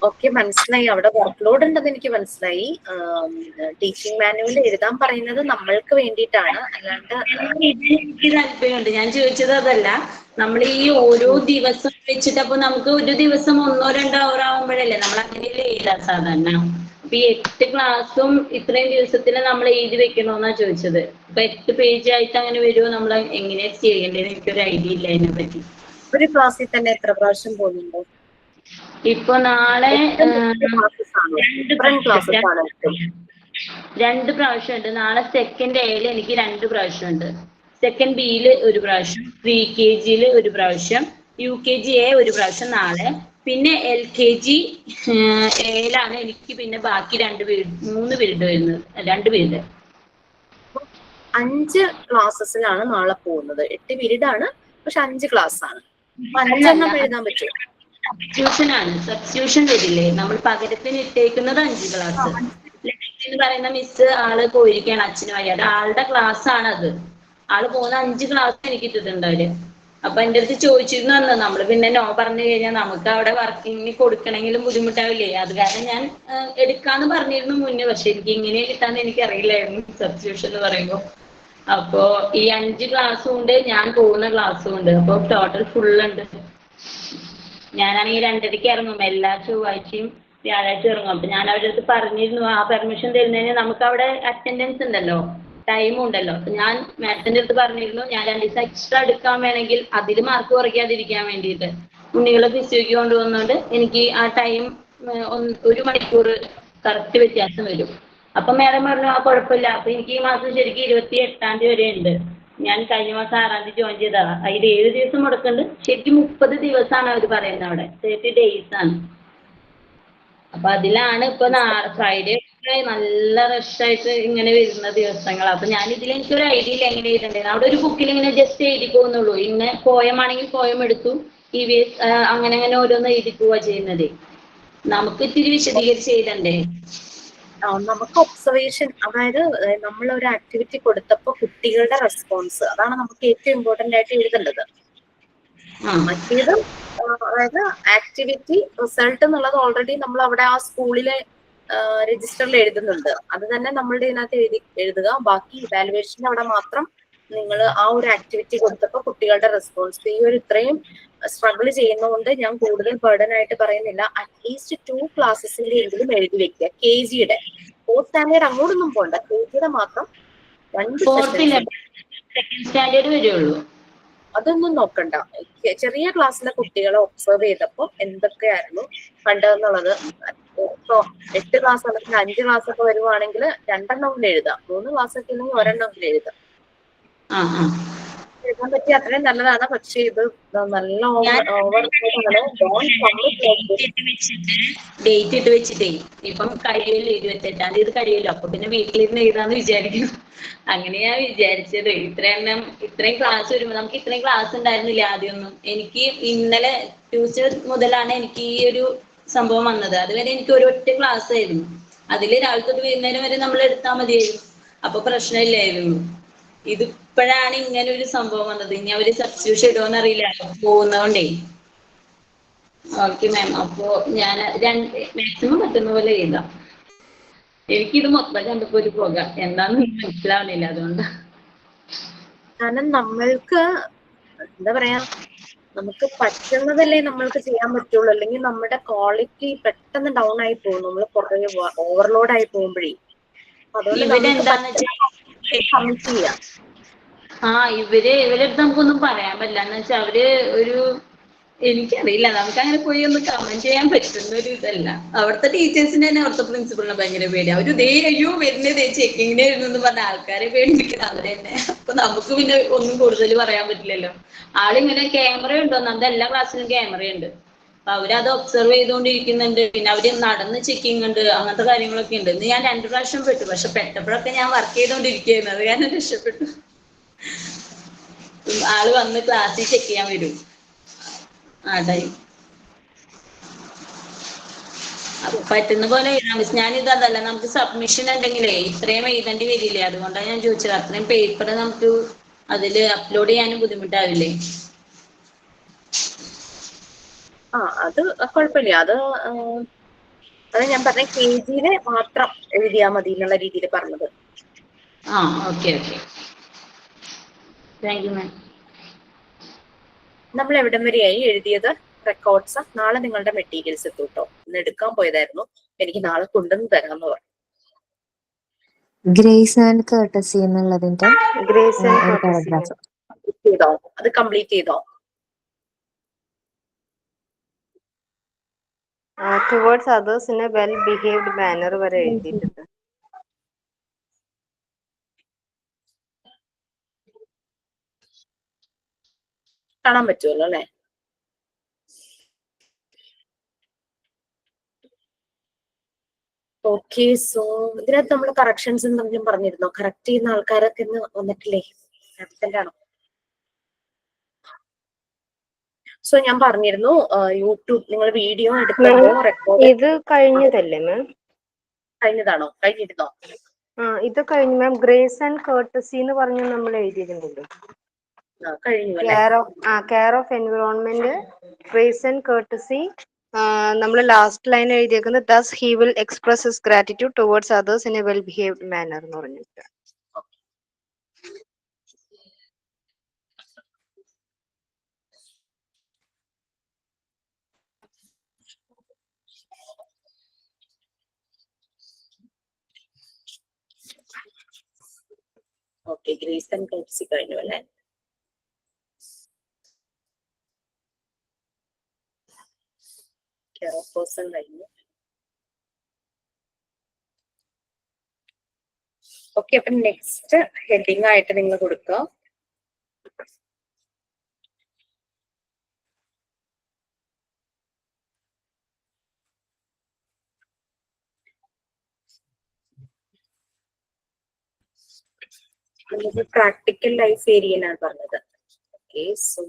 ഓക്കെ, മനസ്സിലായി. അവിടെ വർക്ക് ലോഡ് ഉണ്ടെന്ന് എനിക്ക് മനസ്സിലായി. ടീച്ചിങ് മാനുവൽ എഴുതാൻ പറയുന്നത് നമ്മൾക്ക് വേണ്ടിയിട്ടാണ്, അല്ലാണ്ട് എനിക്ക് താല്പര്യമുണ്ട്. ഞാൻ ചോദിച്ചത് അതല്ല, നമ്മൾ ഈ ഓരോ ദിവസം വെച്ചിട്ട്, അപ്പൊ നമുക്ക് ഒരു ദിവസം 1 or 2 hour ആവുമ്പോഴല്ലേ നമ്മൾ അങ്ങനെയല്ലേ എഴുതാ സാധാരണ. അപ്പൊ ഈ 8 ക്ലാസ്സും ഇത്രയും ദിവസത്തിൽ നമ്മൾ എഴുതി വെക്കണോന്നാ ചോദിച്ചത്. അപ്പൊ 8 പേജ് ആയിട്ട് അങ്ങനെ വരുമോ? നമ്മൾ എങ്ങനെയാ ചെയ്യേണ്ടതെന്ന് എനിക്കൊരു ഐഡിയ ഇല്ല അതിനെ പറ്റി. ഒരു ക്ലാസ്സിൽ തന്നെ എത്ര പ്രാവശ്യം പോകുന്നുണ്ടോ? ഇപ്പൊ നാളെ 2 പ്രാവശ്യം ഉണ്ട്. നാളെ സെക്കൻഡ് Aയിൽ എനിക്ക് 2 പ്രാവശ്യം ഉണ്ട്. സെക്കൻഡ് Bയിൽ 1 പ്രാവശ്യം, PKGയിൽ 1 പ്രാവശ്യം, UKG A 1 പ്രാവശ്യം നാളെ. പിന്നെ LKG Aയിലാണ് എനിക്ക് പിന്നെ ബാക്കി 3 പീരീഡ് വരുന്നത്, 2 പീരീഡ്. 5 ക്ലാസ്സസിലാണ് നാളെ പോകുന്നത്. 8 പീരീഡ് ആണ്, പക്ഷെ 5 ക്ലാസ് ആണ്. 5 എണ്ണം എഴുതാൻ പറ്റുമോ? സബ്സ്റ്റിറ്റ്യൂഷൻ ആണ്. സബ്സ്റ്റിറ്റ്യൂഷൻ വരില്ലേ, നമ്മൾ പകരത്തിന് ഇട്ടേക്കുന്നത് 5 ക്ലാസ്. എന്ന് പറയുന്ന മിസ് ആള് പോയിരിക്കുകയാണ്, അച്ഛന് വയ്യാതെ. ആളുടെ ക്ലാസ് ആണ് അത്. ആള് പോകുന്ന 5 ക്ലാസ് എനിക്ക് ഇട്ടിട്ടുണ്ട് അവര്. അപ്പൊ എന്റെ അടുത്ത് ചോദിച്ചിരുന്നു അന്ന്. നമ്മള് പിന്നെ നോ പറഞ്ഞു കഴിഞ്ഞാൽ നമുക്ക് അവിടെ വർക്കിങ്ങിന് കൊടുക്കണമെങ്കിലും ബുദ്ധിമുട്ടാവില്ലേ. അത് കാരണം ഞാൻ എടുക്കാന്ന് പറഞ്ഞിരുന്നു മുന്നേ, പക്ഷെ എനിക്ക് ഇങ്ങനെ കിട്ടാന്ന് എനിക്ക് അറിയില്ലായിരുന്നു സബ്സ്റ്റിറ്റ്യൂഷൻ എന്ന് പറയുമ്പോ. അപ്പോ ഈ 5 ക്ലാസ്സും ഉണ്ട്, ഞാൻ പോകുന്ന ക്ലാസ്സും ഉണ്ട്. അപ്പൊ ടോട്ടൽ ഫുൾ ഉണ്ട്. ഞാനാണെങ്കിൽ 2:30 ഇറങ്ങും, എല്ലാ ചൊവ്വാഴ്ചയും വ്യാഴാഴ്ച ഇറങ്ങും. അപ്പൊ ഞാൻ അവരുടെ അടുത്ത് പറഞ്ഞിരുന്നു, ആ പെർമിഷൻ തരുന്നതിന് നമുക്ക് അവിടെ അറ്റൻഡൻസ് ഉണ്ടല്ലോ, ടൈമും ഉണ്ടല്ലോ. അപ്പൊ ഞാൻ മാഡത്തിന്റെ അടുത്ത് പറഞ്ഞിരുന്നു, ഞാൻ 2 ദിവസം എക്സ്ട്രാ എടുക്കാൻ വേണമെങ്കിൽ അതിൽ മാർക്ക് കുറയ്ക്കാതിരിക്കാൻ വേണ്ടിയിട്ട്. ഉണ്ണികളെ ഫിസിയോക്ക് കൊണ്ടുവന്നുകൊണ്ട് എനിക്ക് ആ ടൈം 1 മണിക്കൂർ കറക്റ്റ് വ്യത്യാസം വരും. അപ്പൊ മാഡം പറഞ്ഞു ആ കുഴപ്പമില്ല. അപ്പൊ എനിക്ക് ഈ മാസം ശരിക്കും 28ാം തീയതി വരെ ഉണ്ട്. ഞാൻ കഴിഞ്ഞ മാസം 6ാം തീയതി ജോയിൻ ചെയ്തതാണ്. അതിൽ 7 ദിവസം മുടക്കുന്നുണ്ട്. ശരിക്കും 30 ദിവസമാണ് അവർ പറയുന്നത്, അവിടെ 30 days ആണ്. അപ്പൊ അതിലാണ് ഇപ്പൊ ഫ്രൈഡേ നല്ല റഷായിട്ട് ഇങ്ങനെ വരുന്ന ദിവസങ്ങൾ. അപ്പൊ ഞാൻ ഇതിൽ എനിക്കൊരു ഐഡിയ ഇല്ല എങ്ങനെ എഴുതണ്ടത്. അവിടെ ഒരു ബുക്കിൽ ഇങ്ങനെ ജസ്റ്റ് എഴുതി പോകുന്നുള്ളൂ. ഇങ്ങനെ പോയമാണെങ്കിൽ പോയം എടുത്തു, അങ്ങനെ അങ്ങനെ ഓരോന്ന് എഴുതി പോവാ ചെയ്യുന്നത്. നമുക്ക് ഇത്തിരി വിശദീകരിച്ച് എഴുതണ്ടേ? നമുക്ക് ഒബ്സർവേഷൻ, അതായത് നമ്മൾ ഒരു ആക്ടിവിറ്റി കൊടുത്തപ്പോൾ കുട്ടികളുടെ റെസ്പോൺസ്, അതാണ് നമുക്ക് ഏറ്റവും ഇമ്പോർട്ടന്റ് ആയിട്ട് എഴുതേണ്ടത്. മറ്റേത് അതായത് ആക്ടിവിറ്റി റിസൾട്ട് എന്നുള്ളത് ഓൾറെഡി നമ്മൾ അവിടെ ആ സ്കൂളിലെ രജിസ്റ്ററിൽ എഴുതുന്നുണ്ട്. അത് തന്നെ നമ്മളുടെ ഇതിനകത്ത് എഴുതുക. ബാക്കി ഇവാലുവേഷന്റെ അവിടെ മാത്രം നിങ്ങൾ ആ ഒരു ആക്ടിവിറ്റി കൊടുത്തപ്പോൾ കുട്ടികളുടെ റെസ്പോൺസ്. ഈ ഒരു ഇത്രയും സ്ട്രഗിൾ ചെയ്യുന്നതുകൊണ്ട് ഞാൻ കൂടുതൽ ബർഡൻ ആയിട്ട് പറയുന്നില്ല. അറ്റ്ലീസ്റ്റ് 2 ക്ലാസ്സസിന്റെ എങ്കിലും എഴുതി വെക്കുക. KGയുടെ 4th സ്റ്റാൻഡേർഡ് അങ്ങോട്ടൊന്നും പോകണ്ട, KGയുടെ മാത്രം 2 സ്റ്റാൻഡേർഡ് വരുള്ളൂ. അതൊന്നും നോക്കണ്ട. ചെറിയ ക്ലാസ്സിലെ കുട്ടികളെ ഒബ്സർവ് ചെയ്തപ്പോൾ എന്തൊക്കെയായിരുന്നു കണ്ടതെന്നുള്ളത്. ഇപ്പൊ 8 ക്ലാസ് അല്ലെങ്കിൽ 5 ക്ലാസ് ഒക്കെ വരുവാണെങ്കിൽ 2 എണ്ണമെങ്കിലും എഴുതാം. 3 ക്ലാസ് ഒക്കെ ഉണ്ടെങ്കിൽ 1 എണ്ണമെങ്കിലും എഴുതാം. എഴുതാൻ പറ്റിയ അത്രയും നല്ലതാണ്. പക്ഷെ ഇത് നല്ല ഓവർ ഡേറ്റ് ഇട്ട് വെച്ചിട്ടേ ഇപ്പം കഴിയല്ലോ 28-ാം തീയതി കഴിയല്ലോ. അപ്പൊ പിന്നെ വീട്ടിലിരുന്ന് എഴുതാന്ന് വിചാരിക്കുന്നു. അങ്ങനെ ഞാൻ വിചാരിച്ചത്. ഇത്രയും ക്ലാസ് വരുമ്പോ നമുക്ക് ഇത്രയും ക്ലാസ് ഉണ്ടായിരുന്നില്ല ആദ്യമൊന്നും. എനിക്ക് ഇന്നലെ ട്യൂസ്ഡേ മുതലാണ് എനിക്ക് ഈ ഒരു സംഭവം വന്നത്. അതുവരെ എനിക്ക് ഒരൊറ്റ ക്ലാസ് ആയിരുന്നു. അതില് രാവിലെ തൊട്ട് വൈകുന്നേരം വരെ നമ്മൾ എടുത്താൽ മതിയായിരുന്നു. അപ്പൊ പ്രശ്നമില്ലായിരുന്നു. ഇതിപ്പോഴാണ് ഇങ്ങനെ ഒരു സംഭവം വന്നത്. ഇനി അവര് സബ്സ്റ്റിറ്റ്യൂഷൻ ഇടുമോന്ന് അറിയില്ല പോകുന്നതുകൊണ്ടേ. Okay ma'am. അപ്പോ ഞാൻ മാക്സിമം പറ്റുന്ന പോലെ എഴുതാം. എനിക്കിത് മൊത്തം കണ്ടപ്പോ ഒരു പോക എന്താന്ന് മനസ്സിലാവുന്നില്ല. അതുകൊണ്ട് കാരണം നമ്മൾക്ക് എന്താ പറയാ, നമുക്ക് പറ്റുന്നതല്ലേ നമ്മൾക്ക് ചെയ്യാൻ പറ്റുള്ളൂ. അല്ലെങ്കിൽ നമ്മുടെ ക്വാളിറ്റി പെട്ടെന്ന് ഡൗൺ ആയി പോകും. നമ്മൾ കുറെ ഓവർലോഡ് ആയി പോകുമ്പോഴേ. അതുകൊണ്ട് ഇവരെന്താന്ന് കമ്മിറ്റ് ചെയ്യാം. ഇവരെടുത്ത് നമുക്കൊന്നും പറയാൻ പറ്റില്ല. എന്ന് വെച്ചാൽ അവര് ഒരു എനിക്കറിയില്ല, നമുക്ക് അങ്ങനെ പോയി ഒന്ന് കമന്റ് ചെയ്യാൻ പറ്റുന്ന ഒരു ഇതല്ല. അവിടുത്തെ ടീച്ചേഴ്സിന് തന്നെ അവിടുത്തെ പ്രിൻസിപ്പളിനെ ഭയങ്കര പേടി. അവര് അയ്യോ വരുന്നതേ ചെക്കിങ്ങിനെ വരുന്നെന്ന് പറഞ്ഞ ആൾക്കാരെ പേടിപ്പിക്കുന്നത് അവര് തന്നെ. അപ്പൊ നമുക്ക് പിന്നെ ഒന്നും കൂടുതൽ പറയാൻ പറ്റില്ലല്ലോ. ആളിങ്ങനെ ക്യാമറ ഉണ്ടോ? നമ്മുടെ എല്ലാ ക്ലാസ്സിലും ക്യാമറയുണ്ട്. അപ്പൊ അവരത് ഒബ്സർവ് ചെയ്തുകൊണ്ടിരിക്കുന്നുണ്ട്. പിന്നെ അവര് നടന്ന് ചെക്കിങ് ഉണ്ട്, അങ്ങനത്തെ കാര്യങ്ങളൊക്കെ ഉണ്ട്. ഇന്ന് ഞാൻ 2 പ്രാവശ്യം പെട്ടു. പക്ഷെ പെട്ടപ്പോഴൊക്കെ ഞാൻ വർക്ക് ചെയ്തോണ്ടിരിക്കുകയായിരുന്നു. അത് കാരണം രക്ഷപ്പെട്ടു. ആള് വന്ന് ക്ലാസ്സിൽ ചെക്ക് ചെയ്യാൻ വരും ആ ടൈം. അപ്പൊ പറ്റുന്ന പോലെ എഴുതാം മിസ്. ഞാനിത് അതല്ല, നമുക്ക് സബ്മിഷൻ ഉണ്ടെങ്കിലേ ഇത്രയും എഴുതേണ്ടി വരില്ലേ. അതുകൊണ്ടാണ് ഞാൻ ചോദിച്ചത്. അത്രയും പേപ്പർ നമുക്ക് അതില് അപ്ലോഡ് ചെയ്യാനും ബുദ്ധിമുട്ടാവില്ലേ? അത് കുഴപ്പമില്ല. അത് ഞാൻ പറഞ്ഞ KGയിലെ മാത്രം എഴുതിയാൽ മതി എന്നുള്ള രീതിയിൽ പറഞ്ഞത്. ഓക്കെ. താങ്ക് യു മാം. നമ്മൾ എവിടം വരെയായി എഴുതിയത്? റെക്കോർഡ്സ്. നാളെ നിങ്ങളുടെ മെറ്റീരിയൽസ് എത്തും കേട്ടോ. ഇന്ന് എടുക്കാൻ പോയതായിരുന്നു. എനിക്ക് നാളെ കൊണ്ടുവന്ന് തരാമെന്ന് പറഞ്ഞു. ഗ്രേസ് ആൻഡ് കർട്ടസി എന്നുള്ളതിന്റെ പാരഗ്രാഫ് ചെയ്തോ? അത് കംപ്ലീറ്റ് ചെയ്തോ? Towards others in a well behaved manner വരെ എഴുതിയിട്ടുണ്ട്. കാണാൻ പറ്റുമല്ലോ അല്ലെ? ഓക്കെ. സോ ഇതിനകത്ത് നമ്മൾ കറക്ഷൻസ് എന്തെങ്കിലും പറഞ്ഞിരുന്നോ? കറക്റ്റ് ചെയ്യുന്ന ആൾക്കാരൊക്കെ ഇന്ന് വന്നിട്ടില്ലേ? ആബ്സെന്റ് ആണോ? സോ ഞാൻ പറഞ്ഞിരുന്നു യൂട്യൂബ് നിങ്ങൾ വീഡിയോ എടുക്കുമ്പോൾ റെക്കോർഡ് ഇത് കഴിഞ്ഞതല്ലേ മാം? കഴിഞ്ഞതാണോ? കഴിഞ്ഞിരുന്നോ? ഇത് കഴിഞ്ഞു മാം. ഗ്രേസ് ആൻഡ് കേർട്ടസി എന്ന് പറഞ്ഞ് നമ്മൾ എഴുതിയിട്ടുണ്ടല്ലോ. കഴിഞ്ഞു അല്ലേ? Care of environment, grace and courtesy. നമ്മൾ ലാസ്റ്റ് ലൈൻ എഴുതിയേക്കുന്നത് thus he will express his gratitude towards others in a well behaved manner എന്ന് പറഞ്ഞിട്ട്. ഓക്കെ. ഗ്രേസ് ആൻഡ് കേർട്ടസി കഴിഞ്ഞു അല്ലേ? കെയർ ഓഫ് പേഴ്സൺ കഴിഞ്ഞു. ഓക്കെ. അപ്പൊ നെക്സ്റ്റ് ഹെഡിങ് ആയിട്ട് നിങ്ങൾ കൊടുക്കുക. പ്രാക്ടിക്കൽ ലൈഫ് ഏരിയയിലാണ് പറഞ്ഞത്. Okay. So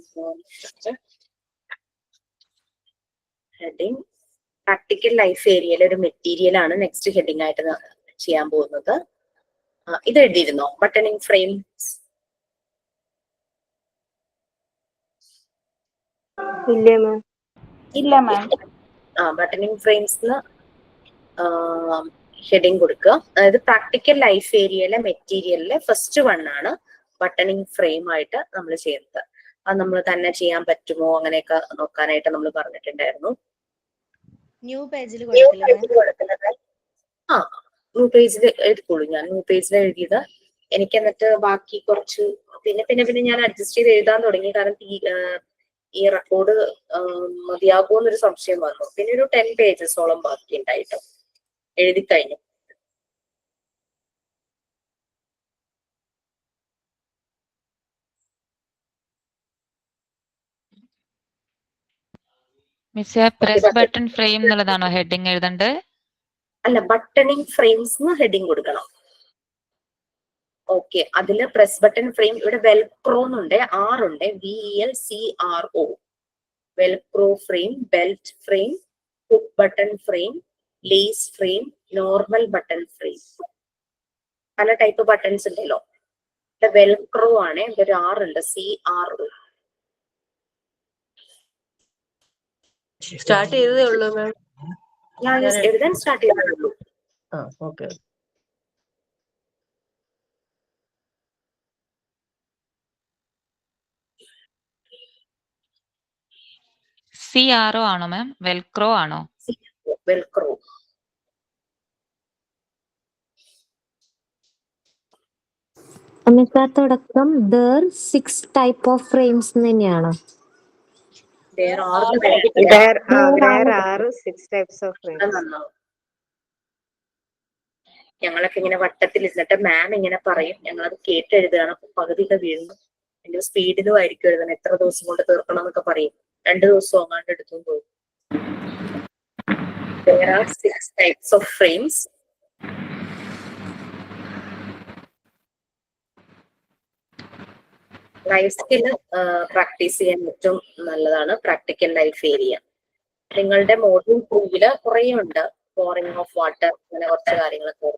heading practical life ഏരിയയിലെ ഒരു മെറ്റീരിയൽ ആണ് നെക്സ്റ്റ് ഹെഡിങ് ആയിട്ട് ചെയ്യാൻ പോകുന്നത്. ഇത് എഴുതിയിരുന്നോ? ബട്ടണിങ് ഫ്രെയിംസ്. ഇല്ല മാം. ബട്ടണിങ് ഫ്രെയിംസ് ഹെഡിങ് കൊടുക്കുക. അതായത് പ്രാക്ടിക്കൽ ലൈഫ് ഏരിയയിലെ മെറ്റീരിയലിലെ ഫസ്റ്റ് വൺ ആണ് ബട്ടണിങ് ഫ്രെയിം ആയിട്ട് നമ്മൾ ചെയ്യുന്നത്. അത് നമ്മൾ തന്നെ ചെയ്യാൻ പറ്റുമോ അങ്ങനെയൊക്കെ നോക്കാനായിട്ട് നമ്മൾ പറഞ്ഞിട്ടുണ്ടായിരുന്നു. ന്യൂ പേജിൽ കൊടുക്കുന്നത് ന്യൂ പേജിൽ എഴുതിക്കോളൂ. ഞാൻ ന്യൂ പേജിൽ എഴുതിയത്. എനിക്ക് എന്നിട്ട് ബാക്കി കുറച്ച് പിന്നെ ഞാൻ അഡ്ജസ്റ്റ് ചെയ്ത് എഴുതാൻ തുടങ്ങി. കാരണം ഈ റെക്കോർഡ് മതിയാകുമോ എന്നൊരു സംശയം വന്നു. പിന്നെ ഒരു 10 പേജസോളം ബാക്കി ഉണ്ടായിട്ട് എഴുതി കഴിഞ്ഞു. മിസ്സേ പ്രസ് ബട്ടൺ ഫ്രെയിം എന്നുള്ളതാണോ ഹെഡിങ് എഴുതണ്ടേ? അല്ല, ബട്ടണിങ് ഫ്രെയിംസ് ഹെഡിങ് കൊടുക്കണം. ഓക്കെ, അതില് പ്രസ് ബട്ടൺ ഫ്രെയിം, ഇവിടെ വെൽക്രോ എന്നുണ്ട്, ഉണ്ട്, VELCRO, velcro frame, belt frame, hook button frame, lace frame, normal button frame, പല ടൈപ്പ് ബട്ടൺസ് ഉണ്ടല്ലോ. വെൽക്രോ ആണ്, ഒരു ഉണ്ട്, CRO. സ്റ്റാർട്ട് ചെയ്തതേ ഉള്ളൂ മാം. ഞാൻ എഴുതാൻ സ്റ്റാർട്ട് ചെയ്തതേ ഉള്ളൂ. ഓക്കെ. CRO ആണോ മാം? വെൽക്രോ ആണോ? വെൽക്രോ. തുടക്കം there 6 type of frames തന്നെയാണോ? There are 6 types of frames. ഞങ്ങളൊക്കെ ഇങ്ങനെ വട്ടത്തിൽ ഇരുന്നിട്ട് മാം ഇങ്ങനെ പറയും, ഞങ്ങളത് കേട്ടെഴുതുകയാണ്. അപ്പൊ പകുതിയൊക്കെ വീഴുന്നു. എന്റെ സ്പീഡിലും ആയിരിക്കും എഴുതണം, എത്ര ദിവസം കൊണ്ട് തീർക്കണം എന്നൊക്കെ പറയും. 2 ദിവസം അങ്ങാണ്ട് എടുത്തു പോകും. There are 6 types of frames. Life skill practice ചെയ്യാൻ ഏറ്റവും നല്ലതാണ് പ്രാക്ടിക്കൽ ലൈഫ് ഏരിയ. നിങ്ങളുടെ മോഡ്യൂൾ 2 കുറേ ഉണ്ട്, പോറിംഗ് ഓഫ് വാട്ടർ, അങ്ങനെ കുറച്ച് കാര്യങ്ങളൊക്കെ.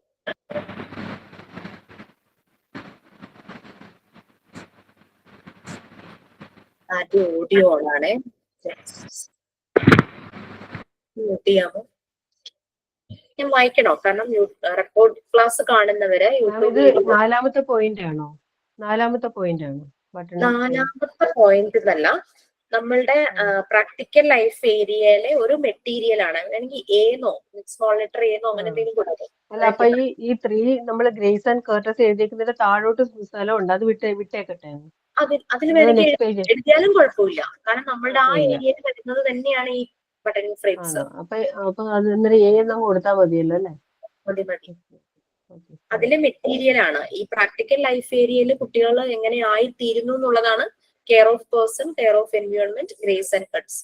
ആദ്യം ഓഡിയോ ഓണാണ്, മ്യൂട്ട് ചെയ്യാമോ? ഞാൻ വായിക്കണോ? കാരണം റെക്കോർഡ് ക്ലാസ് കാണുന്നവരെ ഇത് നാലാമത്തെ പോയിന്റ് ആണോ? നാലാമത്തെ പോയിന്റ് എന്നല്ല, നമ്മളുടെ പ്രാക്ടിക്കൽ ലൈഫ് ഏരിയയിലെ ഒരു മെറ്റീരിയൽ ആണ്. എനിക്ക് ഏന്നോ സ്മോൾ ലെറ്റർ ഏന്നോ അങ്ങനെ എന്തെങ്കിലും കൊടുക്കും. അല്ല, അപ്പൊ ഈ 3 നമ്മൾ ഗ്രേസ് ആൻഡ് കർട്ടസി എഴുതിയിരിക്കുന്നതിന്റെ താഴോട്ട് സ്ഥലമുണ്ട്, അത് വിട്ടേക്കട്ടെ. അതിൽ വേണമെങ്കിൽ എഴുതിയാലും കുഴപ്പമില്ല, കാരണം നമ്മളുടെ ആ ഏരിയയിൽ വരുന്നത് തന്നെയാണ് ഈ ബട്ടണിംഗ് ഫ്രെയിംസ്. അപ്പൊ അത് അന്നേരം കൊടുത്താൽ മതിയല്ലോ അല്ലേ? മതി. അതിലെ മെറ്റീരിയൽ ആണ് ഈ പ്രാക്ടിക്കൽ ലൈഫ് ഏരിയയിൽ കുട്ടികൾ എങ്ങനെ ആയിത്തീരുന്നു എന്നുള്ളതാണ്. Care of person, care of environment, grace and cuts.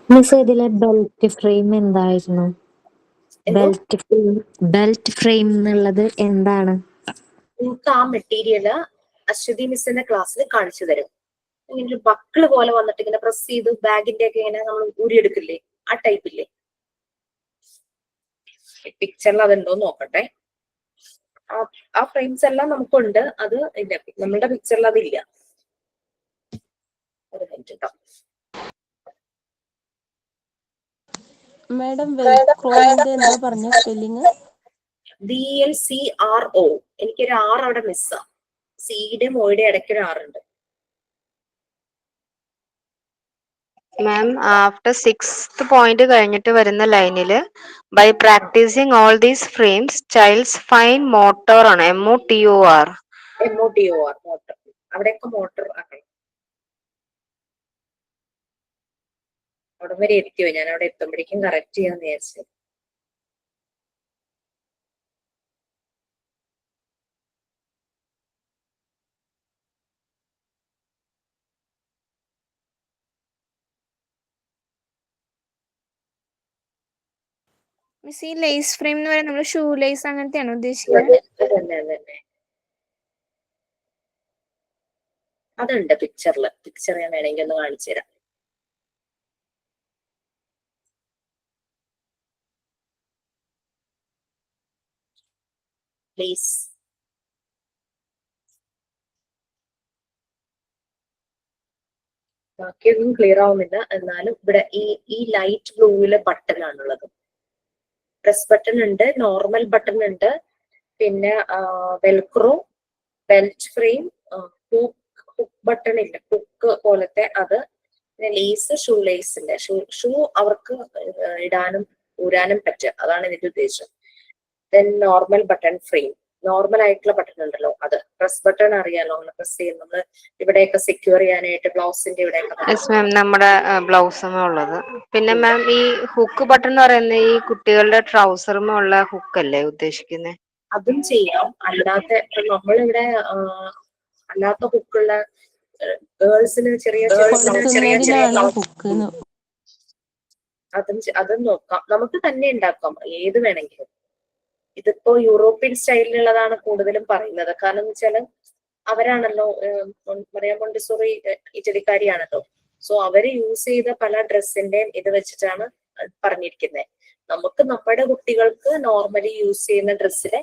Miss, ഇതിലെ ബെൽറ്റ് ഫ്രെയിം എന്തായിരുന്നു? ബെൽറ്റ് ഫ്രെയിം എന്നുള്ളത് എന്താണ്? നിങ്ങൾക്ക് ആ മെറ്റീരിയല് അശ്വതി മിസ്സിന്റെ ക്ലാസ്സിൽ കാണിച്ചു തരും. ഇങ്ങനെ ഒരു ബക്കിള് പോലെ വന്നിട്ട് ഇങ്ങനെ പ്രസ് ചെയ്ത് ബാഗിന്റെ ഒക്കെ ഇങ്ങനെ നമ്മൾ ഊരിയെടുക്കില്ലേ, ആ ടൈപ്പില്ലേ. പിക്ചറിൽ അതുണ്ടോ നോക്കട്ടെ. ആ ഫ്രെയിംസ് എല്ലാം നമുക്കുണ്ട്, അത് ഇല്ല, നമ്മളുടെ പിക്ചറിൽ അതില്ല. ഒരു മിനിറ്റ് കേട്ടോ. മാഡം വെൽക്രോന്റെ എന്താ പറഞ്ഞ സ്പെല്ലിങ്? VELCRO. എനിക്കൊരു R അവിടെ മിസ്സാ. സിയുടെ മോയുടെ ഇടയ്ക്ക് ഒരു R ഉണ്ട്. മാം, ആഫ്റ്റർ 6th പോയിന്റ് കഴിഞ്ഞിട്ട് വരുന്ന ലൈനില് by practising all these frames child's fine motor ആണ്, MOTOR. മോട്ടർ. അവിടെയൊക്കെ മോട്ടർ ആക്കണം. അവിടെ വരെ എത്തിയോ? ഞാൻ അവിടെ എത്തുമ്പോഴേക്കും കറക്റ്റ് ചെയ്യാന്ന് വിചാരിച്ചു. മിസ്, ഈ ലേസ് ഫ്രെയിം എന്ന് പറയുന്നത് നമ്മൾ ഷൂ ലേസ് അങ്ങനത്തെയാണോ ഉദ്ദേശിക്കുന്നത്? അതുണ്ട് പിക്ചറിൽ. പിക്ചർ ഞാൻ വേണമെങ്കിൽ ഒന്ന് കാണിച്ചു തരാം. ലേസ് ബാക്കിയൊന്നും ക്ലിയർ ആവുന്നില്ല. എന്നാലും ഇവിടെ ഈ ലൈറ്റ് ബ്ലൂവിലെ ബട്ടൺ ആണുള്ളത്. പ്രസ് ബട്ടൺ ഉണ്ട്, നോർമൽ ബട്ടൺ ഉണ്ട്, പിന്നെ Velcro, belt frame, hook button ഇല്ല, ഹുക്ക് പോലത്തെ അത്, പിന്നെ ലേസ്, ഷൂ ലേസ് ഉണ്ട്. ഷൂ അവർക്ക് ഇടാനും ഊരാനും പറ്റുക, അതാണ് ഇതിന്റെ ഉദ്ദേശം. Then normal button frame, normal ആയിട്ടുള്ള ബട്ടൺ ഉണ്ടല്ലോ, അത് പ്രസ് ബട്ടൺ അറിയാലോ, പ്രസ് ചെയ്യും നമ്മള് ഇവിടെയൊക്കെ സെക്യൂർ ചെയ്യാനായിട്ട് ബ്ലൗസിന്റെ ഇവിടെയൊക്കെ. യെസ് മാം, നമ്മുടെ ബ്ലൗസ് ഉള്ളത്. പിന്നെ മാം ഈ ഹുക്ക് ബട്ടൺ എന്ന് പറയുന്ന ഈ കുട്ടികളുടെ ട്രൗസറുമേ ഉള്ള ഹുക്ക് അല്ലേ ഉദ്ദേശിക്കുന്നത്? അതും ചെയ്യാം. അല്ലാത്ത നമ്മളിവിടെ അല്ലാത്ത ഹുക്കുള്ള ഗേൾസിന് ചെറിയ കൊടുക്കുന്നതിലാണ് ഹുക്ക്. അതും നോക്കാം. നമുക്ക് തന്നെ ഉണ്ടാക്കാം ഏത് വേണമെങ്കിലും. ഇതിപ്പോ യൂറോപ്യൻ സ്റ്റൈലിലുള്ളതാണ് കൂടുതലും പറയുന്നത്. കാരണം എന്ന് വെച്ചാല് അവരാണല്ലോ മറിയ മോണ്ടിസോറി ഇറ്റലിക്കാരിയാണല്ലോ. സോ അവര് യൂസ് ചെയ്ത പല ഡ്രസ്സിന്റെയും ഇത് വെച്ചിട്ടാണ് പറഞ്ഞിരിക്കുന്നത്. നമുക്ക് നമ്മുടെ കുട്ടികൾക്ക് നോർമലി യൂസ് ചെയ്യുന്ന ഡ്രസ്സിലെ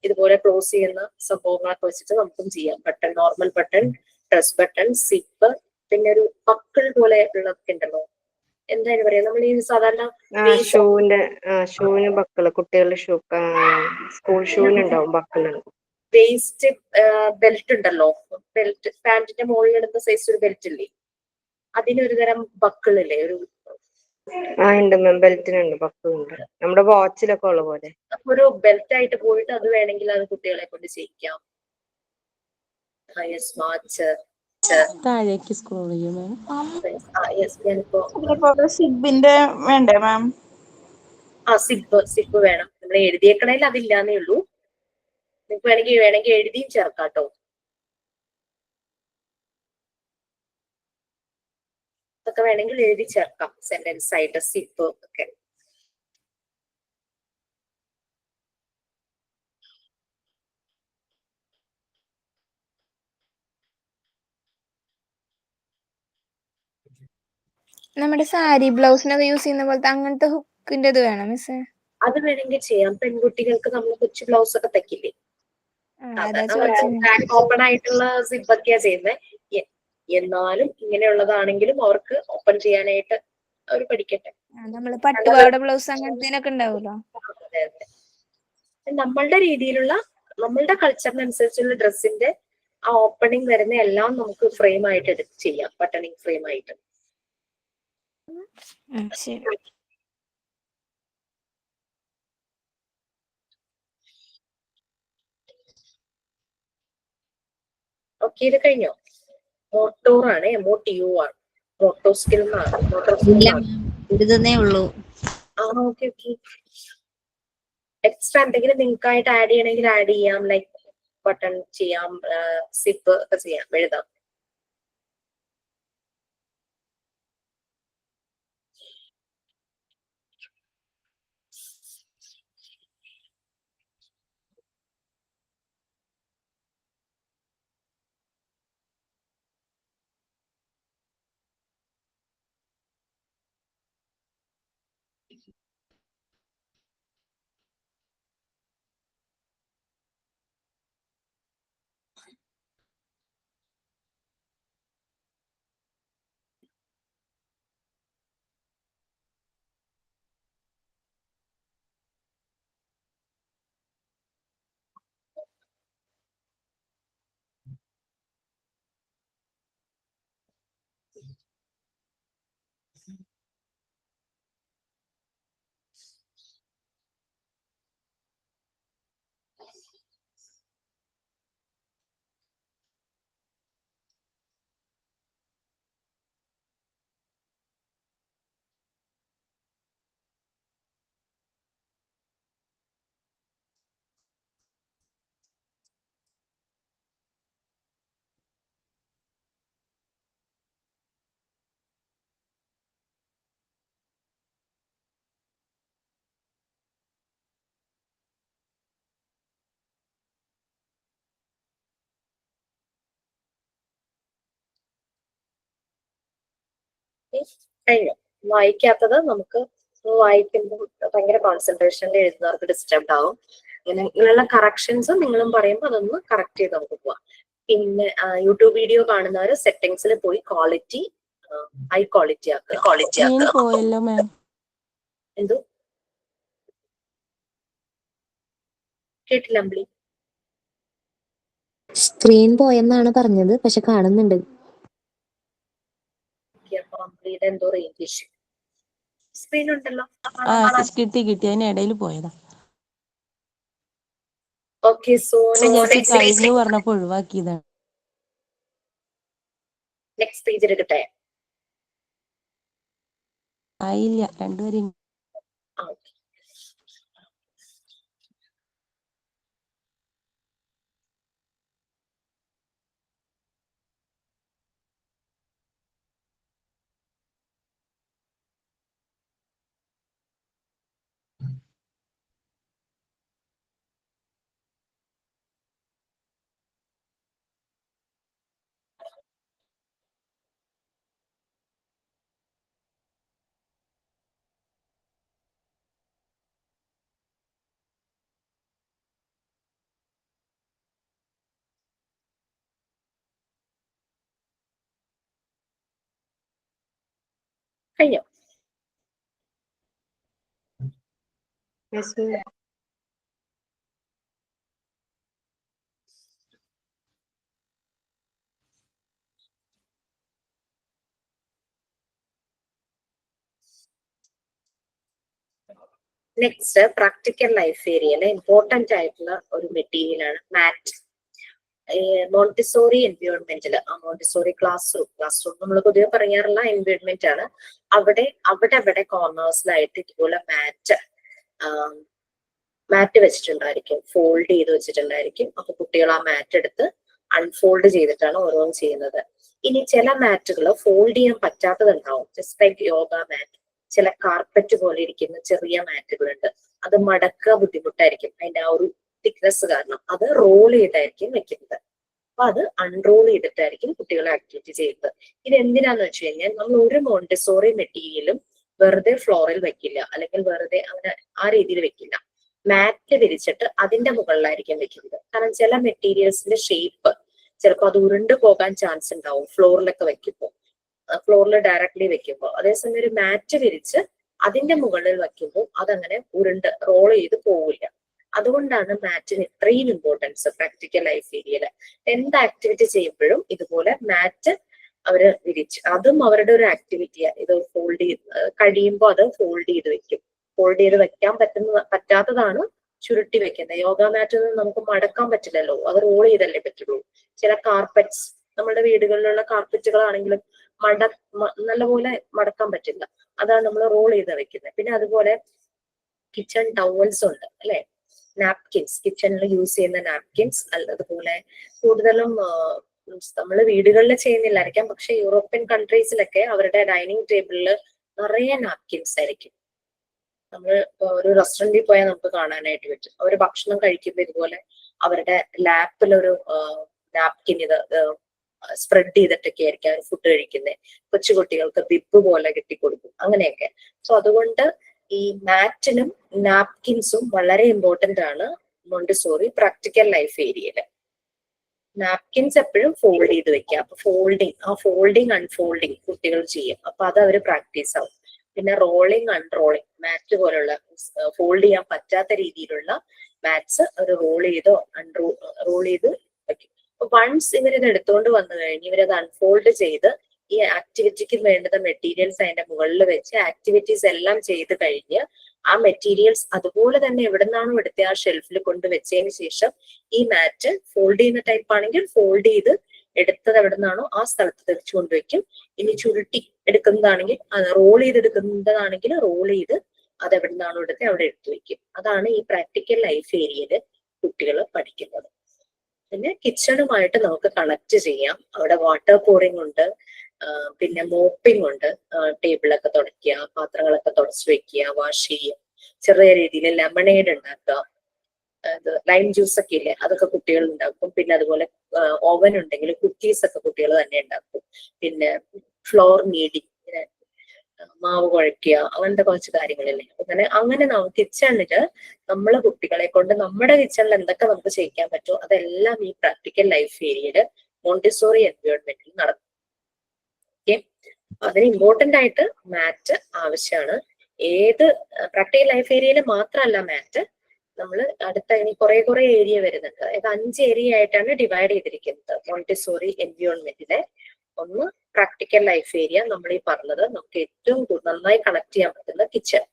ഇതുപോലെ ക്ലോസ് ചെയ്യുന്ന സംഭവങ്ങളൊക്കെ വെച്ചിട്ട് നമുക്കും ചെയ്യാം. Button, normal button, dress button, zip, പിന്നെ ഒരു ബക്കിൾ പോലെ ഉള്ളതൊക്കെ ഉണ്ടല്ലോ, എന്തായാലും പറയാ നമ്മൾ ഈ സാധാരണ ഷൂവിന് ബക്കിള്, കുട്ടികളുടെ shoe, school ഷൂവിനുണ്ടാവും buckle. Waste belt ഉണ്ടല്ലോ, ബെൽറ്റ് പാന്റിന്റെ മുകളിൽ ഇടുന്ന സൈസ് ഒരു ബെൽറ്റ് ഇല്ലേ, അതിനൊരു തരം ബക്കിളില്ലേ, ഉണ്ട് മാം, ബെൽറ്റിനുണ്ട്, ബക്കിളുണ്ട്. നമ്മുടെ വാച്ചിലൊക്കെ ഉള്ള പോലെ ഒരു ബെൽറ്റ് ആയിട്ട് പോയിട്ട് അത് വേണമെങ്കിൽ അത് കുട്ടികളെ കൊണ്ട് ചെയ്യിക്കാം. വാച്ച് താഴേക്ക് സ്ക്രോൾ ചെയ്യും മാം. സിബിന്റെ വേണ്ടേ മാം? സിബ് വേണം. നമ്മൾ എഴുതിയേക്കണേൽ അതില്ലാന്നേ ഉള്ളൂ. നിങ്ങൾക്ക് വേണമെങ്കിൽ എഴുതിയും ചേർക്കാട്ടോ. അതൊക്കെ വേണമെങ്കിൽ എഴുതി ചേർക്കാം സെന്റൻസ് ആയിട്ട്, സിബ് ഒക്കെ. നമ്മുടെ സാരി ബ്ലൗസിനൊക്കെ യൂസ് ചെയ്യുന്ന പോലത്തെ അങ്ങനത്തെ ഹുക്കിന്റെ ഇത് വേണം മിസ്സേ? അത് വേണമെങ്കിൽ ചെയ്യാം. പെൺകുട്ടികൾക്ക് നമ്മൾ കൊച്ചു ബ്ലൗസ് ഒക്കെ തയ്ക്കില്ലേ, ഓപ്പൺ ആയിട്ടുള്ള സിബൊക്കെയാ ചെയ്യുന്നത്. എന്നാലും ഇങ്ങനെയുള്ളതാണെങ്കിലും അവർക്ക് ഓപ്പൺ ചെയ്യാനായിട്ട് അവർ പഠിക്കട്ടെ. നമ്മള് പട്ടുപാവാട ബ്ലൗസ് അങ്ങനത്തേനൊക്കെ ഉണ്ടാവുമല്ലോ. അതെ അതെ, നമ്മളുടെ രീതിയിലുള്ള, നമ്മളുടെ കൾച്ചറിനനുസരിച്ചുള്ള ഡ്രസ്സിന്റെ ആ ഓപ്പണിങ് വരുന്ന എല്ലാം നമുക്ക് ഫ്രെയിം ആയിട്ട് എടുത്ത് ചെയ്യാം, ബട്ടണിങ് ഫ്രെയിം ആയിട്ട്. ശരി. ഓക്കെ, ഇത് കഴിഞ്ഞോ? മോട്ടോർ ആണ്, MOTOR, മോട്ടോ സ്കിൽ എന്നാണ്. എഴുതുന്നേ ഉള്ളൂ. Okay okay. എക്സ്ട്രാ എന്തെങ്കിലും നിങ്ങൾക്കായിട്ട് ആഡ് ചെയ്യണമെങ്കിൽ ആഡ് ചെയ്യാം. ലൈക്ക് ബട്ടൺ ചെയ്യാം, സിപ്പ് ഒക്കെ ചെയ്യാം, എഴുതാം. കഴിഞ്ഞു. വായിക്കാത്തത് നമുക്ക് വായിക്കുമ്പോൾ ഭയങ്കര കോൺസെൻട്രേഷനിൽ എഴുതുന്നവർക്ക് ഡിസ്റ്റർബ് ആവും. ഇങ്ങനെയുള്ള കറക്ഷൻസ് നിങ്ങളും പറയുമ്പോൾ അതൊന്ന് കറക്റ്റ് ചെയ്ത് നമുക്ക് പോവാം. പിന്നെ യൂട്യൂബ് വീഡിയോ കാണുന്നവര് സെറ്റിംഗ്സിൽ പോയി ക്വാളിറ്റി ഹൈ ക്വാളിറ്റി ആക്കുക. പോയല്ലോ മാം. എന്തോ കേട്ടില്ല അമ്പിളി? സ്ക്രീൻ പോയെന്നാണ് പറഞ്ഞത്, പക്ഷെ കാണുന്നുണ്ട്. അപ്പൊ അമ്പിളിയുടെ എന്തോ റേഞ്ച് ഇഷ്യൂ. സ്ക്രീൻ ഉണ്ടല്ലോ, കിട്ടി അതിനിടയിൽ പോയതാ. ഓക്കെ, സോ ജസ്റ്റ് കഴിഞ്ഞു പറഞ്ഞപ്പോ ഒഴിവാക്കിയതാണ്. നെക്സ്റ്റ് പേജ് എടുക്കട്ടെ. ആയില്ല, രണ്ടുപേരും. കഴിഞ്ഞോ? നെക്സ്റ്റ് പ്രാക്ടിക്കൽ ലൈഫ് ഏരിയയിലെ ഇമ്പോർട്ടന്റ് ആയിട്ടുള്ള ഒരു മെറ്റീരിയൽ ആണ് മാറ്റ്. മോണ്ടിസോറി എൻവയോൺമെന്റിൽ, മോണ്ടിസോറി ക്ലാസ് റൂം നമ്മൾ പൊതുവെ പറയാറുള്ള എൻവയോൺമെന്റ് ആണ്. അവിടെ കോർണേഴ്സിലായിട്ട് ഇതുപോലെ മാറ്റ് വെച്ചിട്ടുണ്ടായിരിക്കും, ഫോൾഡ് ചെയ്ത് വെച്ചിട്ടുണ്ടായിരിക്കും. അപ്പൊ കുട്ടികൾ ആ മാറ്റ് എടുത്ത് അൺഫോൾഡ് ചെയ്തിട്ടാണ് ഓരോന്നും ചെയ്യുന്നത്. ഇനി ചില മാറ്റുകൾ ഫോൾഡ് ചെയ്യാൻ പറ്റാത്തതുണ്ടാവും, ജസ്റ്റ് ലൈക്ക് യോഗ മാറ്റ്. ചില കാർപ്പറ്റ് പോലെ ഇരിക്കുന്ന ചെറിയ മാറ്റുകളുണ്ട്, അത് മടക്കുക ബുദ്ധിമുട്ടായിരിക്കും, അതിന്റെ ആ ഒരു തിക്നെസ് കാരണം. അത് റോൾ ചെയ്തായിരിക്കും വെക്കുന്നത്. അപ്പൊ അത് അൺറോൾ ചെയ്തിട്ടായിരിക്കും കുട്ടികളെ ആക്ടിവിറ്റി ചെയ്യുന്നത്. ഇത് എന്തിനാന്ന് വെച്ച് കഴിഞ്ഞാൽ നമ്മൾ ഒരു മോണ്ടിസോറി മെറ്റീരിയലും വെറുതെ ഫ്ലോറിൽ വെക്കില്ല, അല്ലെങ്കിൽ വെറുതെ അങ്ങനെ ആ രീതിയിൽ വെക്കില്ല. മാറ്റ് വിരിച്ചിട്ട് അതിന്റെ മുകളിലായിരിക്കും വെക്കുന്നത്. കാരണം ചില മെറ്റീരിയൽസിന്റെ ഷേപ്പ് ചിലപ്പോൾ അത് ഉരുണ്ടു പോകാൻ ചാൻസ് ഉണ്ടാവും ഫ്ലോറിലൊക്കെ വെക്കുമ്പോൾ, ഫ്ലോറിൽ ഡയറക്ട്ലി വെക്കുമ്പോൾ. അതേസമയം ഒരു മാറ്റ് വിരിച്ച് അതിന്റെ മുകളിൽ വെക്കുമ്പോൾ അതങ്ങനെ ഉരുണ്ട് റോൾ ചെയ്ത് പോവില്ല. അതുകൊണ്ടാണ് മാറ്റിന് ഇത്രയും ഇമ്പോർട്ടൻസ് പ്രാക്ടിക്കൽ ലൈഫ് ഏരിയയില്. എന്ത് ആക്ടിവിറ്റി ചെയ്യുമ്പോഴും ഇതുപോലെ മാറ്റ് അവര് വിരിച്ച്, അതും അവരുടെ ഒരു ആക്ടിവിറ്റിയാണ്. ഇത് ഫോൾഡ് ചെയ്ത് കഴിയുമ്പോൾ അത് ഫോൾഡ് ചെയ്ത് വെക്കും. ഫോൾഡ് ചെയ്ത് വെക്കാൻ പറ്റാത്തതാണ് ചുരുട്ടി വെക്കുന്നത്. യോഗ മാറ്റ് നമുക്ക് മടക്കാൻ പറ്റില്ലല്ലോ, അത് റോൾ ചെയ്തല്ലേ പറ്റുള്ളൂ. ചില കാർപ്പറ്റ്സ്, നമ്മുടെ വീടുകളിലുള്ള കാർപ്പറ്റുകളാണെങ്കിലും നല്ലപോലെ മടക്കാൻ പറ്റില്ല, അതാണ് നമ്മൾ റോൾ ചെയ്ത് വെക്കുന്നത്. പിന്നെ അതുപോലെ കിച്ചൺ ടവൽസ് ഉണ്ട് അല്ലെ, നാപ്കിൻസ്, കിച്ചണിൽ യൂസ് ചെയ്യുന്ന നാപ്കിൻസ്. അതുപോലെ കൂടുതലും നമ്മൾ വീടുകളിൽ ചെയ്യുന്നില്ലായിരിക്കാം, പക്ഷെ യൂറോപ്യൻ കൺട്രീസിലൊക്കെ അവരുടെ ഡൈനിങ് ടേബിളിൽ നിറയെ നാപ്കിൻസ് ആയിരിക്കും. നമ്മൾ ഒരു റെസ്റ്റോറന്റിൽ പോയാൽ നമുക്ക് കാണാനായിട്ട് പറ്റും. അവർ ഭക്ഷണം കഴിക്കുമ്പോൾ ഇതുപോലെ അവരുടെ ലാപ്പിലൊരു നാപ്കിൻ ഇത് സ്പ്രെഡ് ചെയ്തിട്ടൊക്കെ ആയിരിക്കും അവർ ഫുഡ് കഴിക്കുന്നത്. കൊച്ചുകുട്ടികൾക്ക് ബിബ് പോലെ കെട്ടിക്കൊടുക്കും, അങ്ങനെയൊക്കെ. സോ അതുകൊണ്ട് ഈ മാറ്റിനും നാപ്കിൻസും വളരെ ഇമ്പോർട്ടന്റ് ആണ് മോണ്ടിസോറി പ്രാക്ടിക്കൽ ലൈഫ് ഏരിയയില്. നാപ്കിൻസ് എപ്പോഴും ഫോൾഡ് ചെയ്ത് വെക്കുക. അപ്പൊ ഫോൾഡിങ് അൺഫോൾഡിങ് കുട്ടികൾ ചെയ്യും, അപ്പൊ അത് അവർ പ്രാക്ടീസ് ആവും. പിന്നെ റോളിങ് അൺറോളിങ്, മാറ്റ് പോലുള്ള ഫോൾഡ് ചെയ്യാൻ പറ്റാത്ത രീതിയിലുള്ള മാറ്റ്സ് അവർ റോൾ ചെയ്തോ റോൾ ചെയ്ത് വെക്കും. അപ്പൊ വൺസ് ഇവരിത് എടുത്തുകൊണ്ട് വന്നു കഴിഞ്ഞ് ഇവരത് അൺഫോൾഡ് ചെയ്ത് ഈ ആക്ടിവിറ്റിക്ക് വേണ്ടുന്ന മെറ്റീരിയൽസ് അതിന്റെ മുകളിൽ വെച്ച് ആക്ടിവിറ്റീസ് എല്ലാം ചെയ്ത് കഴിഞ്ഞ് ആ മെറ്റീരിയൽസ് അതുപോലെ തന്നെ എവിടെ നിന്നാണോ എടുത്ത ആ ഷെൽഫിൽ കൊണ്ട് വെച്ചതിന് ശേഷം ഈ മാറ്റ് ഫോൾഡ് ചെയ്യുന്ന ടൈപ്പ് ആണെങ്കിൽ ഫോൾഡ് ചെയ്ത് എടുത്തത് എവിടെ നിന്നാണോ ആ സ്ഥലത്ത് തിരിച്ചു കൊണ്ടുവയ്ക്കും. ഇനി ചുരുട്ടി എടുക്കുന്നതാണെങ്കിൽ, റോൾ ചെയ്തെടുക്കുന്നതാണെങ്കിൽ റോൾ ചെയ്ത് അത് എവിടെ നിന്നാണോ എടുത്ത് അവിടെ എടുത്തു വെക്കും. അതാണ് ഈ പ്രാക്ടിക്കൽ ലൈഫ് ഏരിയയില് കുട്ടികൾ പഠിക്കുന്നത്. പിന്നെ കിച്ചണുമായിട്ട് നമുക്ക് കണക്ട് ചെയ്യാം. അവിടെ വാട്ടർ പോറിംഗ് ഉണ്ട്, പിന്നെ മോപ്പിംഗ് ഉണ്ട്, ടേബിളൊക്കെ തുടയ്ക്കുക, പാത്രങ്ങളൊക്കെ തുടച്ചു വെക്കുക, വാഷ് ചെയ്യുക, ചെറിയ രീതിയിൽ ലെമണേഡ് ഉണ്ടാക്കുക, ലൈം ജ്യൂസ് ഒക്കെ ഇല്ലേ അതൊക്കെ കുട്ടികൾ ഉണ്ടാക്കും. പിന്നെ അതുപോലെ ഓവൻ ഉണ്ടെങ്കിൽ കുക്കീസ് ഒക്കെ കുട്ടികൾ തന്നെ ഉണ്ടാക്കും. പിന്നെ ഫ്ലോർ നീഡിങ്, മാവ് കുഴയ്ക്കുക, അങ്ങനത്തെ കുറച്ച് കാര്യങ്ങളില്ലേ. അങ്ങനെ നമുക്ക് കിച്ചണില് നമ്മളെ കുട്ടികളെ കൊണ്ട് നമ്മുടെ കിച്ചണിൽ എന്തൊക്കെ നമുക്ക് ചെയ്യിക്കാൻ പറ്റുമോ അതെല്ലാം ഈ പ്രാക്ടിക്കൽ ലൈഫ് ഏരിയയില് മോണ്ടിസോറി എൻവയോൺമെന്റിൽ നടക്കും. ഓക്കെ, അതിന് ഇമ്പോർട്ടന്റ് ആയിട്ട് മാറ്റ് ആവശ്യമാണ്. ഏത് പ്രാക്ടിക്കൽ ലൈഫ് ഏരിയയിൽ മാത്രമല്ല മാറ്റ്, നമ്മൾ അടുത്ത ഇനി കുറെ ഏരിയ വരുന്നുണ്ട്. അതായത് 5 ഏരിയ ആയിട്ടാണ് ഡിവൈഡ് ചെയ്തിരിക്കുന്നത് മോണ്ടിസോറി എൻവയോൺമെന്റിലെ. ഒന്ന് പ്രാക്ടിക്കൽ ലൈഫ് ഏരിയ, നമ്മൾ ഈ പറഞ്ഞത് നമുക്ക് ഏറ്റവും നന്നായി കണക്ട് ചെയ്യാൻ പറ്റുന്ന കിച്ചൺ.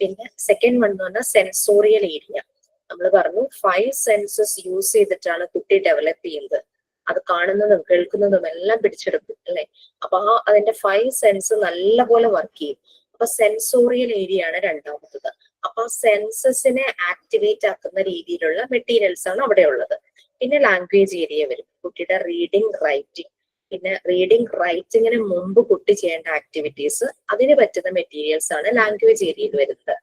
പിന്നെ സെക്കൻഡ് വൺ എന്ന് പറഞ്ഞാൽ സെൻസോറിയൽ ഏരിയ, നമ്മൾ പറഞ്ഞു 5 സെൻസസ് യൂസ് ചെയ്തിട്ടാണ് കുട്ടി ഡെവലപ്പ് ചെയ്യുന്നത്. അത് കാണുന്നതും കേൾക്കുന്നതും എല്ലാം പിടിച്ചെടുക്കും അല്ലെ. അപ്പൊ അതിന്റെ 5 സെൻസ് നല്ലപോലെ വർക്ക് ചെയ്യും. അപ്പൊ സെൻസോറിയൽ ഏരിയ ആണ് രണ്ടാമത്തത്. അപ്പൊ സെൻസസിനെ ആക്ടിവേറ്റ് ആക്കുന്ന രീതിയിലുള്ള മെറ്റീരിയൽസ് ആണ് അവിടെ ഉള്ളത്. പിന്നെ ലാംഗ്വേജ് ഏരിയ വരും, കുട്ടിയുടെ റീഡിങ് റൈറ്റിംഗ്. പിന്നെ റീഡിങ് റൈറ്റിങ്ങിന് മുമ്പ് കുട്ടി ചെയ്യേണ്ട ആക്ടിവിറ്റീസ്, അതിന് പറ്റുന്ന മെറ്റീരിയൽസ് ആണ് ലാംഗ്വേജ് ഏരിയയിൽ വരുന്നത്.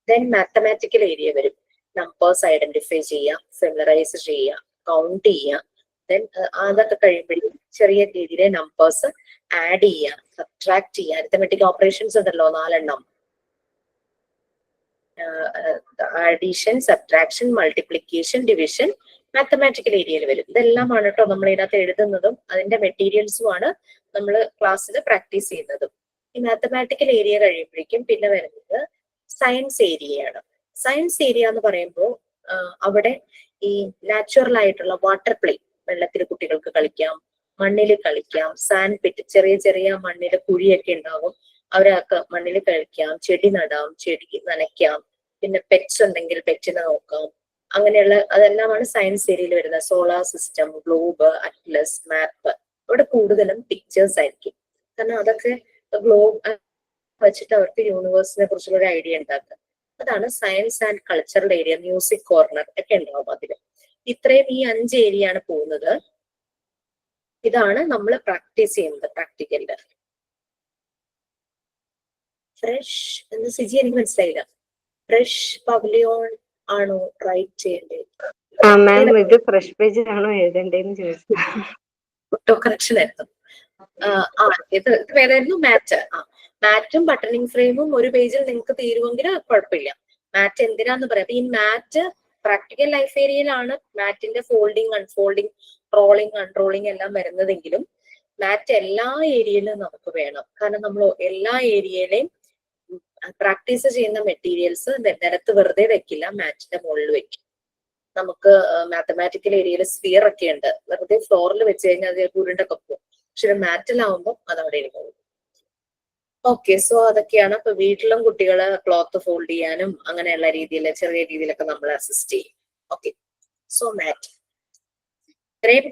ദെൻ മാത്തമാറ്റിക്കൽ ഏരിയ വരും, നമ്പേഴ്സ് ഐഡന്റിഫൈ ചെയ്യുക, ഫെമിലറൈസ് ചെയ്യുക, കൗണ്ട് ചെയ്യുക. ദെൻ അതൊക്കെ കഴിയുമ്പോഴേക്കും ചെറിയ രീതിയിലെ നമ്പേഴ്സ് ആഡ് ചെയ്യുക, സബ്ട്രാക്ട് ചെയ്യുക. അരിത്തമെറ്റിക് ഓപ്പറേഷൻസ് ഉണ്ടല്ലോ 4 addition, subtraction, multiplication, division mathematical ഏരിയയിൽ വരും. ഇതെല്ലാമാണ് കേട്ടോ നമ്മൾ ഇതിനകത്ത് എഴുതുന്നതും അതിന്റെ മെറ്റീരിയൽസും ആണ് നമ്മൾ ക്ലാസ്സിൽ പ്രാക്ടീസ് ചെയ്യുന്നതും. ഈ മാത്തമാറ്റിക്കൽ ഏരിയ കഴിയുമ്പോഴേക്കും പിന്നെ വരുന്നത് സയൻസ് ഏരിയയാണ്. സയൻസ് ഏരിയ എന്ന് പറയുമ്പോൾ അവിടെ ഈ നാച്ചുറൽ ആയിട്ടുള്ള വാട്ടർ പ്ലേ, വെള്ളത്തിൽ കുട്ടികൾക്ക് കളിക്കാം, മണ്ണിൽ കളിക്കാം, സാൻഡ് പിറ്റ്, ചെറിയ ചെറിയ മണ്ണിൽ കുഴിയൊക്കെ ഉണ്ടാകും, അവരൊക്കെ മണ്ണിൽ കളിക്കാം, ചെടി നടാം, ചെടി നനയ്ക്കാം, പിന്നെ പെറ്റ്സ് ഉണ്ടെങ്കിൽ പെറ്റിനെ നോക്കാം. അങ്ങനെയുള്ള അതെല്ലാമാണ് സയൻസ് ഏരിയയിൽ വരുന്നത്. സോളാർ സിസ്റ്റം, ഗ്ലോബ്, അറ്റ്ലസ്, മാപ്പ്. ഇവിടെ കൂടുതലും പിക്ചേഴ്സ് ആയിരിക്കും, കാരണം അതൊക്കെ ഗ്ലോബ് വെച്ചിട്ട് അവർക്ക് യൂണിവേഴ്സിനെ കുറിച്ചുള്ള ഒരു ഐഡിയ ഉണ്ടാക്കുക. അതാണ് science and cultural area, music corner ഒക്കെ ഉണ്ടാവും അതിൽ. ഇത്രയും ഈ 5 ഏരിയ ആണ് പോകുന്നത്. ഇതാണ് നമ്മൾ പ്രാക്ടീസ് ചെയ്യുന്നത് പ്രാക്ടിക്കലില്. ഫ്രഷ് എന്ന് സിജി എനിക്ക് മനസ്സിലായില്ല. ഫ്രഷ് പവലിയോൺ ആണോ റൈറ്റ് ചെയ്യേണ്ടത്? മാം ഇത് ഫ്രഷ് പേജിലാണോ എഴുതേണ്ടതെന്ന് ചോദിച്ചു. ഓട്ടോ കറക്ഷൻ ആയിരുന്നു. ഇത് വേറെയായിരുന്നു മാറ്റ്. മാറ്റും ബട്ടണിങ് ഫ്രെയിമും ഒരു പേജിൽ നിങ്ങൾക്ക് തീരുമെങ്കിൽ കുഴപ്പമില്ല. മാറ്റ് എന്തിനാന്ന് പറയാം. ഈ മാറ്റ് പ്രാക്ടിക്കൽ ലൈഫ് ഏരിയയിലാണ് മാറ്റിന്റെ ഫോൾഡിങ്, അൺഫോൾഡിങ്, റോളിങ്, അൺറോളിങ് എല്ലാം വരുന്നതെങ്കിലും മാറ്റ് എല്ലാ ഏരിയയിലും നമുക്ക് വേണം. കാരണം നമ്മൾ എല്ലാ ഏരിയയിലെയും പ്രാക്ടീസ് ചെയ്യുന്ന മെറ്റീരിയൽസ് നിലത്ത് വെറുതെ വെക്കില്ല, മാറ്റിന്റെ മുകളിൽ വെക്കും. നമുക്ക് മാത്തമാറ്റിക്കൽ ഏരിയയിൽ സ്ഫിയർ ഒക്കെ ഉണ്ട്, വെറുതെ ഫ്ലോറിൽ വെച്ച് കഴിഞ്ഞാൽ അത് ഉരുണ്ടൊക്കെ പോകും. പക്ഷെ മാറ്റിലാവുമ്പോൾ അത് അവിടെ പോകും. ഓക്കെ, സോ അതൊക്കെയാണ്. അപ്പൊ വീട്ടിലും കുട്ടികള് ക്ലോത്ത് ഫോൾഡ് ചെയ്യാനും അങ്ങനെയുള്ള രീതിയിൽ ചെറിയ രീതിയിലൊക്കെ നമ്മൾ അസിസ്റ്റ് ചെയ്യും. ഓക്കെ, സോ മാറ്റ് ഇത്രയും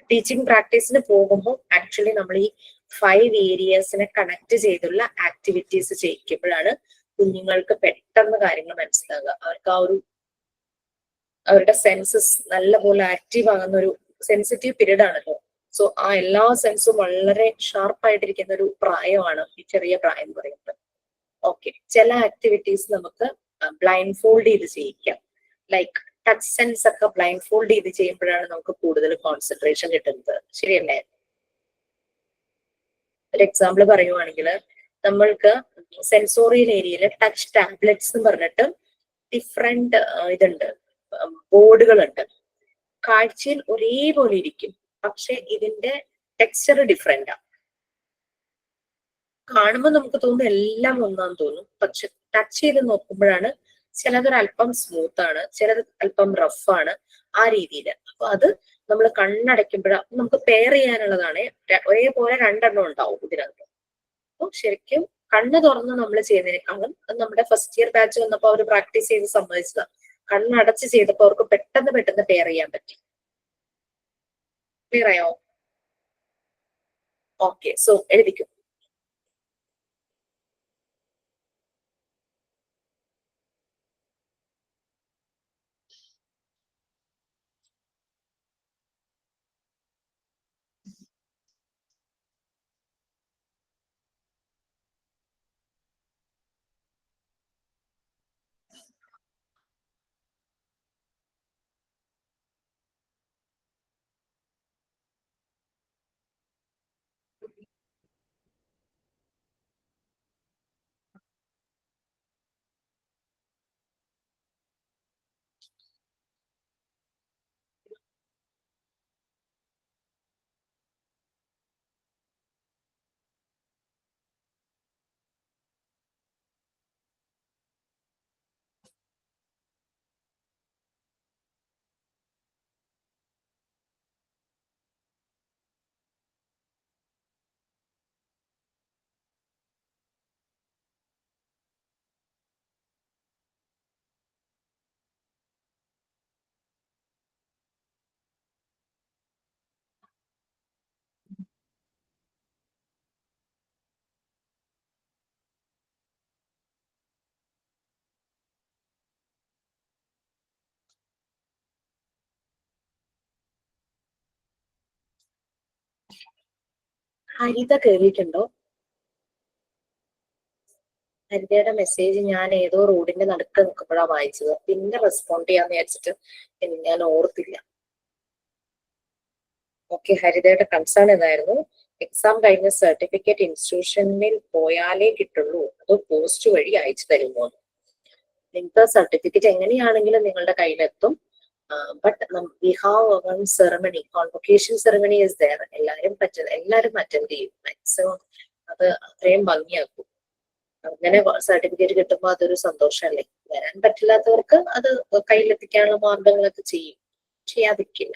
ടീച്ചിങ് പ്രാക്ടീസിന് പോകുമ്പോൾ ആക്ച്വലി നമ്മൾ ഈ 5 ഏരിയസിനെ കണക്ട് ചെയ്തുള്ള ആക്ടിവിറ്റീസ് ചെയ്യിക്കുമ്പോഴാണ് കുഞ്ഞുങ്ങൾക്ക് പെട്ടെന്ന് കാര്യങ്ങൾ മനസ്സിലാകുക. അവർക്ക് അവരുടെ സെൻസസ് നല്ലപോലെ ആക്റ്റീവ് ആകുന്ന ഒരു സെൻസിറ്റീവ് പീരീഡ് ആണല്ലോ. സോ ആ എല്ലാ സെൻസും വളരെ ഷാർപ്പായിട്ടിരിക്കുന്ന ഒരു പ്രായമാണ് ഈ ചെറിയ പ്രായം എന്ന് പറയുന്നത്. ഓക്കെ, ചില ആക്ടിവിറ്റീസ് നമുക്ക് ബ്ലൈൻഡ് ഫോൾഡ് ചെയ്ത് ചെയ്യിക്കാം. ലൈക്ക് ടച്ച് സെൻസ് ഒക്കെ ബ്ലൈൻഡ് ഫോൾഡ് ചെയ്ത് ചെയ്യുമ്പോഴാണ് നമുക്ക് കൂടുതൽ കോൺസെൻട്രേഷൻ കിട്ടുന്നത്. ശരിയല്ലേ? ഒരു എക്സാമ്പിൾ പറയുവാണെങ്കിൽ നമ്മൾക്ക് സെൻസോറിയൽ ഏരിയയിൽ ടച്ച് ടാബ്ലറ്റ്സ് എന്ന് പറഞ്ഞിട്ട് ഡിഫറെന്റ് ഇതുണ്ട്, ബോർഡുകളുണ്ട്. കാഴ്ചയിൽ ഒരേപോലെ ഇരിക്കും, പക്ഷെ ഇതിന്റെ ടെക്സ്ചർ ഡിഫറെന്റ് ആണ്. കാണുമ്പോൾ നമുക്ക് തോന്നും എല്ലാം ഒന്നാന്ന് തോന്നും, പക്ഷെ ടച്ച് ചെയ്ത് നോക്കുമ്പോഴാണ് ചിലതൊരു അല്പം സ്മൂത്ത് ആണ്, ചിലത് അല്പം റഫ് ആണ്, ആ രീതിയിൽ. അപ്പൊ അത് നമ്മൾ കണ്ണടയ്ക്കുമ്പോഴാണ് നമുക്ക് പെയർ ചെയ്യാനുള്ളതാണ്. ഒരേപോലെ 2 എണ്ണം ഉണ്ടാവും ഇതിനകത്ത്. അപ്പൊ ശരിക്കും കണ്ണ് തുറന്ന് നമ്മൾ ചെയ്യുന്നതിനേക്കാളും നമ്മുടെ ഫസ്റ്റ് ഇയർ ബാച്ച് വന്നപ്പോൾ അവർ പ്രാക്ടീസ് ചെയ്ത് സമ്മതിച്ചതാണ്. കണ്ണടച്ച് ചെയ്തപ്പോൾ അവർക്ക് പെട്ടെന്ന് പെയർ ചെയ്യാൻ പറ്റി. ക്ലിയർ ആയോ? ഓക്കെ, സോ എഴുതിക്കും. ഹരിത കേറിയിട്ടുണ്ടോ? ഹരിതയുടെ മെസ്സേജ് ഞാൻ ഏതോ റോഡിന്റെ നടുക്ക് നിൽക്കുമ്പോഴാണ് വായിച്ചത്. പിന്നെ റെസ്പോണ്ട് ചെയ്യാന്ന് വിചാരിച്ചിട്ട് ഞാൻ ഓർത്തില്ല. ഓക്കെ, ഹരിതയുടെ കൺസേൺ ഇതായിരുന്നു. എക്സാം കഴിഞ്ഞ സർട്ടിഫിക്കറ്റ് ഇൻസ്റ്റിറ്റ്യൂഷനിൽ പോയാലേ കിട്ടുള്ളൂ, അത് പോസ്റ്റ് വഴി അയച്ചു തരുമോ? നിങ്ങൾക്ക് സർട്ടിഫിക്കറ്റ് എങ്ങനെയാണെങ്കിലും നിങ്ങളുടെ കയ്യിലെത്തും. But we have one ceremony, convocation ceremony is there. എല്ലാരും അറ്റൻഡ് ചെയ്യും. മാക്സിമം അത് അത്രയും ഭംഗിയാക്കും. അങ്ങനെ സർട്ടിഫിക്കറ്റ് കിട്ടുമ്പോൾ അതൊരു സന്തോഷമല്ലേ. വരാൻ പറ്റില്ലാത്തവർക്ക് അത് കയ്യിലെത്തിക്കാനുള്ള മാർഗങ്ങളൊക്കെ ചെയ്യാതിരിക്കില്ല.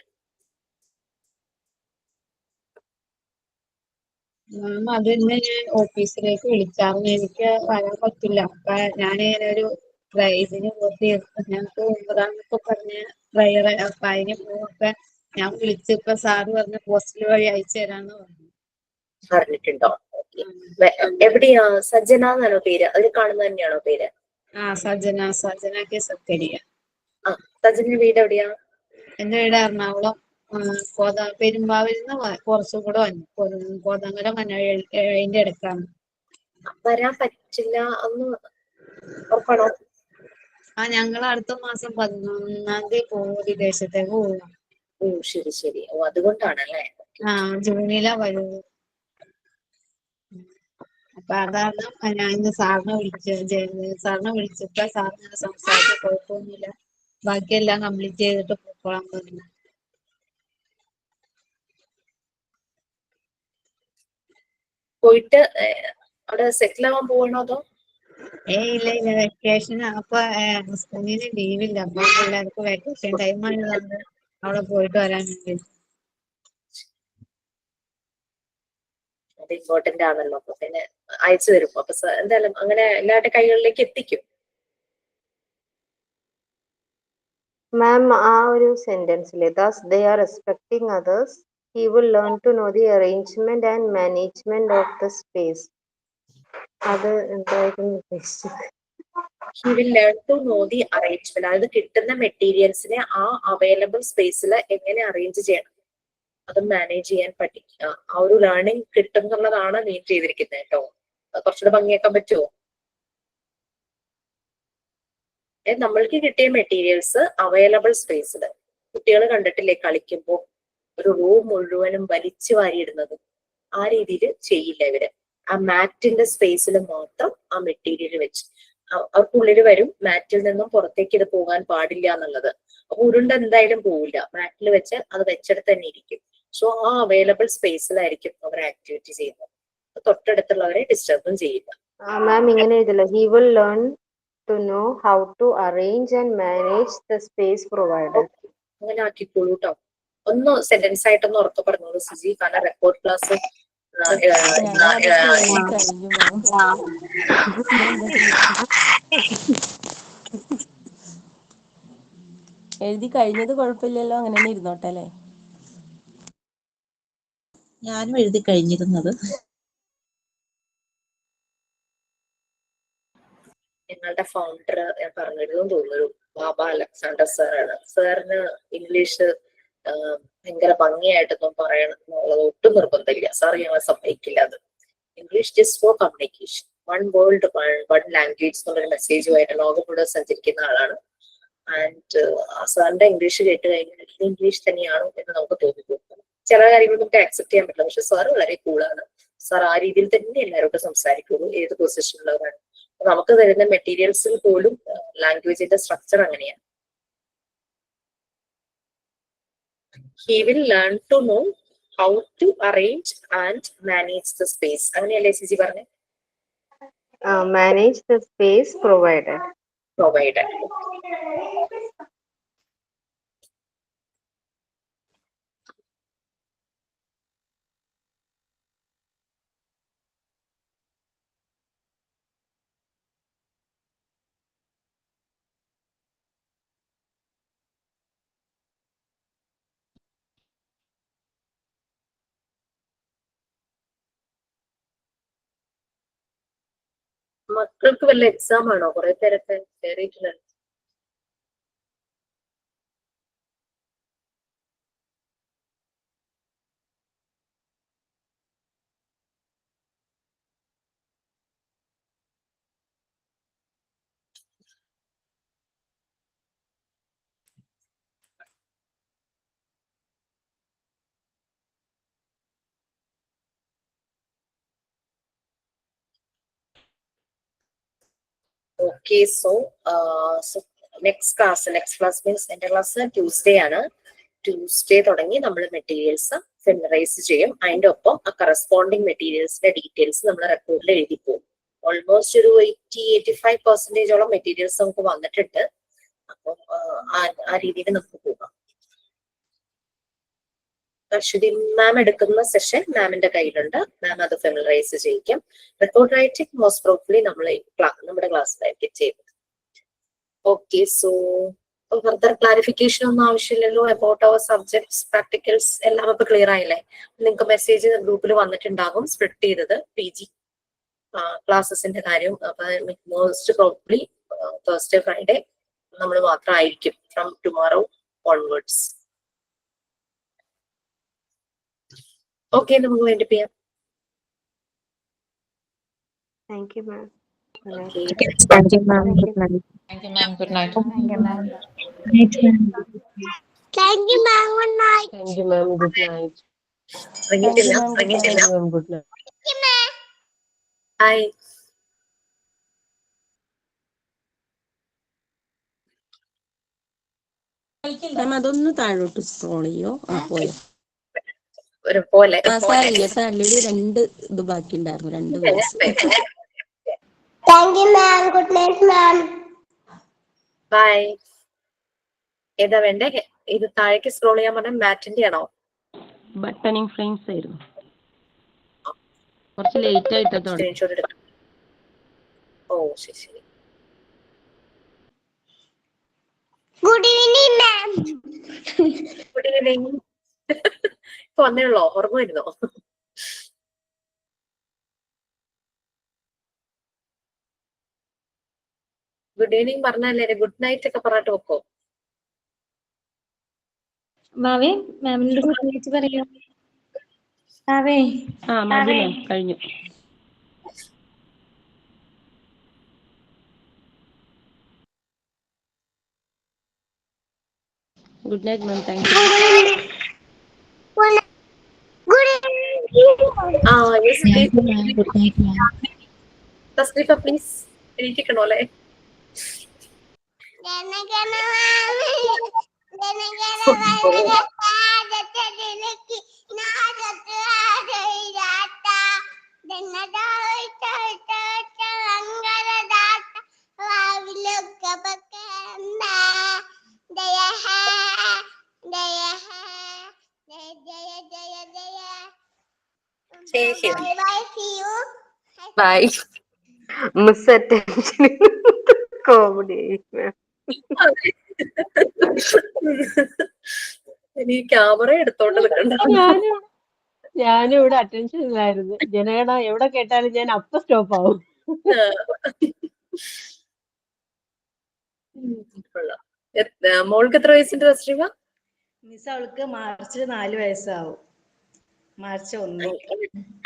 മാം അത് തന്നെ ഞാൻ ഓഫീസിലേക്ക് വിളിച്ചായിരുന്നു. എനിക്ക് വരാൻ പറ്റില്ല. അപ്പൊ ഞാനിങ്ങനെ ഒരു ഇതിന് ഞങ്ങൾക്ക് 9 പറഞ്ഞ പ്രയർ, അപ്പൊ അതിന് പോകെ ഞാൻ വിളിച്ചപ്പോ സാറ് പറഞ്ഞ പോസ്റ്റൽ വഴി അയച്ചു തരാന്ന് പറഞ്ഞു. പറഞ്ഞിട്ടുണ്ടോ? എവിടെയാ? സജ്ജന എന്നാണോ പേര്? അതിൽ കാണുന്നത് തന്നെയാണോ പേര്? സജന കെ സക്കരിയ. സജ്ജന്റെ വീട് എവിടെയാ? എന്റെ വീട് എറണാകുളം പെരുമ്പാവൂരിൽ നിന്ന് കുറച്ചും കൂടെ കോതമംഗലം മനഴിന്റെ അടുത്താണ്. വരാൻ പറ്റില്ല എന്ന് ഉറപ്പാണോ? ഞങ്ങൾ അടുത്ത മാസം 11-ാം തീയതി പോകും, വിദേശത്തേക്ക് പോവുക. ഓ ശരി ശരി. ഓ അതുകൊണ്ടാണല്ലേ. ജൂണിലാ വരുള്ളൂ. അപ്പൊ അതാണ് ഞാൻ ഇന്ന് സാറിനെ വിളിച്ചപ്പോ സാറിന് സംസാരിച്ച് കുഴപ്പമൊന്നുമില്ല, ബാക്കിയെല്ലാം കംപ്ലീറ്റ് ചെയ്തിട്ട് പോയിക്കോളാൻ പറഞ്ഞു. പോയിട്ട് അവിടെ സെറ്റിൽ ആവാൻ പോകണോ അതോ? ഇല്ല വെക്കേഷൻ. അപ്പൊ ഹസ്ബൻഡിന് ലീവില്ല. അപ്പൊ എല്ലാവർക്കും വെക്കേഷൻ ടൈം ആയതുകൊണ്ട് അവിടെ പോയിട്ട് വരാൻ വേണ്ടി. അത് ഇമ്പോർട്ടന്റ് ആണല്ലോ. അപ്പൊ പിന്നെ അയച്ചു തരും. അപ്പൊ എന്തായാലും അങ്ങനെ എല്ലാവരുടെ കൈകളിലേക്ക് എത്തിക്കും. മാം, ആ ഒരു സെന്റൻസിലെ thus they are respecting others, he will learn to know the arrangement and management of the space. അത് എന്തായിരുന്നു ഉദ്ദേശിച്ചത്? He will learn to know the arrangement. അതായത് കിട്ടുന്ന മെറ്റീരിയൽസിനെ ആ അവൈലബിൾ സ്പേസിൽ എങ്ങനെ അറേഞ്ച് ചെയ്യണം, അത് മാനേജ് ചെയ്യാൻ പഠിക്കുക. ആ ഒരു ലേണിംഗ് കിട്ടും എന്നുള്ളതാണ് മീൻ ചെയ്തിരിക്കുന്നത് കേട്ടോ. കുറച്ചുകൂടെ ഭംഗിയാക്കാൻ പറ്റുമോ? നമ്മൾക്ക് കിട്ടിയ മെറ്റീരിയൽസ് അവൈലബിൾ സ്പേസിൽ, കുട്ടികൾ കണ്ടിട്ടില്ലേ കളിക്കുമ്പോൾ ഒരു റൂം മുഴുവനും വലിച്ചു വാരിയിടുന്നത്, ആ രീതിയിൽ ചെയ്യില്ല ഇവര്. ആ മാറ്റിന്റെ സ്പേസിൽ മാത്രം ആ മെറ്റീരിയൽ വെച്ച് അവർക്കുള്ളിൽ വരും. മാറ്റിൽ നിന്നും പുറത്തേക്ക് ഇത് പോകാൻ പാടില്ല എന്നുള്ളത്. അപ്പൊ ഉരുണ്ട എന്തായാലും പോവില്ല. മാറ്റിൽ വെച്ച് അത് വെച്ചെടുത്ത് തന്നെ ഇരിക്കും. സോ ആ അവൈലബിൾ സ്പേസിലായിരിക്കും അവർ ആക്ടിവിറ്റി ചെയ്യുന്നത്. തൊട്ടടുത്തുള്ളവരെ ഡിസ്റ്റർബും ചെയ്യില്ല. മാം ഇങ്ങനെ എഴുതില്ല, he will learn to know how to arrange and manage the space provided. അങ്ങനെ ആക്കിക്കോളൂ കേട്ടോ. ഒന്ന് സെന്റൻസ് ആയിട്ടൊന്ന് ഉറക്കെ പറഞ്ഞോളൂ സുജി, കാരണം റെക്കോർഡ് ക്ലാസ് എഴുതി കഴിഞ്ഞത് കുഴപ്പമില്ലല്ലോ, അങ്ങനെ തന്നെ ഇരുന്നോട്ടെ അല്ലേ? ഞാനും എഴുതി കഴിഞ്ഞിരുന്നത്. ഞങ്ങളുടെ ഫൗണ്ടർ ഞാൻ പറഞ്ഞിരുന്നു തോന്നുന്നു, ബാബ അലക്സാണ്ടർ സാറാണ്. സാറിന് ഇംഗ്ലീഷ് ഭയങ്കര ഭംഗിയായിട്ടൊന്നും പറയണം എന്നുള്ളത് ഒട്ടും നിർബന്ധമില്ല. സാർ ഞങ്ങളെ സമ്മതിക്കില്ല അത്. English just for communication, one world one language എന്നുള്ളൊരു മെസ്സേജുമായിട്ട് ലോകം മുഴുവൻ സഞ്ചരിക്കുന്ന ആളാണ്. ആൻഡ് സാറിന്റെ ഇംഗ്ലീഷ് കേട്ട് കഴിഞ്ഞാൽ ഇത് ഇംഗ്ലീഷ് തന്നെയാണോ എന്ന് നമുക്ക് തോന്നിപ്പോകും. ചില കാര്യങ്ങൾ നമുക്ക് ആക്സെപ്റ്റ് ചെയ്യാൻ പറ്റില്ല. പക്ഷെ സാർ വളരെ കൂളാണ്. സാർ ആ രീതിയിൽ തന്നെ എല്ലാവരോടും സംസാരിക്കുള്ളൂ, ഏത് പൊസിഷനിലുള്ളവരാണ്. നമുക്ക് തരുന്ന മെറ്റീരിയൽസിൽ പോലും ലാംഗ്വേജിന്റെ സ്ട്രക്ചർ അങ്ങനെയാണ്. He will learn to know how to arrange and manage the space. അങ്ങനെയല്ലേ സിജി പറഞ്ഞേ? Manage the space provided. മക്കൾക്ക് വല്ല എക്സാം ആണോ? കുറെ പേരൊക്കെ കയറിയിട്ടില്ല. Okay, so next class means എന്റെ ക്ലാസ് ട്യൂസ്ഡേ ആണ്. ട്യൂസ്ഡേ തുടങ്ങി നമ്മൾ മെറ്റീരിയൽസ് ഫെമിനറൈസ് ചെയ്യും. അതിന്റെ ഒപ്പം ആ കറസ്പോണ്ടിങ് മെറ്റീരിയൽസിന്റെ ഡീറ്റെയിൽസ് നമ്മൾ റെക്കോർഡിൽ എഴുതി പോകും. ഓൾമോസ്റ്റ് ഒരു 80-85% മെറ്റീരിയൽസ് നമുക്ക് വന്നിട്ടുണ്ട്. അപ്പം ആ രീതിയിൽ നമുക്ക് പോകാം. അശ്വതി മാം എടുക്കുന്ന സെഷൻ മാമിന്റെ കയ്യിലുണ്ട്. മാം അത് ഫെമിനറൈസ് ചെയ്യിക്കും. റെക്കോർഡ് റൈറ്റിംഗ് മോസ്റ്റ് പ്രോബ്ലി നമ്മൾ നമ്മുടെ ക്ലാസ്സിലായിരിക്കും ചെയ്യുന്നത്. ഓക്കെ, സോ ഫർദർ ക്ലാരിഫിക്കേഷൻ ഒന്നും ആവശ്യമില്ലല്ലോ. അബൌട്ട് അവർ സബ്ജക്ട്സ്, പ്രാക്ടിക്കൽസ് എല്ലാം ഇപ്പൊ ക്ലിയർ ആയില്ലേ? നിങ്ങൾക്ക് മെസ്സേജ് ഗ്രൂപ്പിൽ വന്നിട്ടുണ്ടാകും സ്പ്ലിറ്റ് ചെയ്തത് PG ക്ലാസ്സസിന്റെ കാര്യം. അപ്പൊ മോസ്റ്റ് പ്രോബ്ലി തേഴ്സ്ഡേ ഫ്രൈഡേ നമ്മൾ മാത്രമായിരിക്കും ഫ്രം ടുമോറോ ഓൺവേർഡ്സ്. ഓക്കെ, നമുക്ക് വേണ്ടി ചെയ്യാം. Thank you ma'am. Thank you, ma'am. Good night. Thank you, ma'am. Good night. Thank you, ma'am. Thank you, ma'am. Thank you, ma'am. Good night. Thank you, ma'am. Good night. Thank you, ma'am. Good Thank night. you, ma'am. Good night. Thank you, ma'am. Hi. Ma'am അതൊന്ന് താഴോട്ട് scroll ചെയ്യോ? പോയോ? ഒരു പോലെ സാരില്ല സാരില്ല, 2 ഇത് ബാക്കി ഉണ്ടായിരുന്നു, 2 verses. Thank you, ma'am. Good night, ma'am. Bye. ഏതാ വേണ്ടേ? ഇത് താഴേക്ക് സ്ക്രോൾ ചെയ്യാൻ പറഞ്ഞ മാറ്റിന്റെ ആണോ? ബട്ടണിങ് ഫ്രെയിംസ് ആയിരുന്നു. കുറച്ച് ലേറ്റ് ആയിട്ട് സ്ക്രീൻഷോട്ട് എടുക്കാം. ഓ ശരി ശരി. Good evening, ma'am. Good evening. ഇപ്പൊ വന്നേ ഉള്ളോ? ഓർമ്മ വരുന്നോ? ഗുഡ് ഈവനിങ് പറഞ്ഞല്ലേ? ഗുഡ് നൈറ്റ് ഒക്കെ പറഞ്ഞിട്ട് വെക്കോ? മാവേ മാമിനോട് ഗുഡ് നൈറ്റ് പറയാ. മാവേ മതി മാം, കഴിഞ്ഞു. Good night ma'am. Thank you. Good evening. Yes please. Good night ma'am. Thaslifa please എണീറ്റിക്കണോ അല്ലേ? ബൈ. Miss attention comedy. ഇനി ക്യാമറ എടുത്തോണ്ട് നിൽക്കണ്ട. ഞാനും ഇവിടെ അറ്റൻഷൻ ഇല്ലായിരുന്നു. ജനഗണ എവിടെ കേട്ടാലും ഞാൻ അപ്പൊ സ്റ്റോപ്പ് ആവും. മോൾക്ക് എത്ര വയസ്സുണ്ട് തസ്ലിമ? മിസ് അവൾക്ക് മാർച്ചിൽ 4 വയസ്സാവും. മാർച്ച് 1.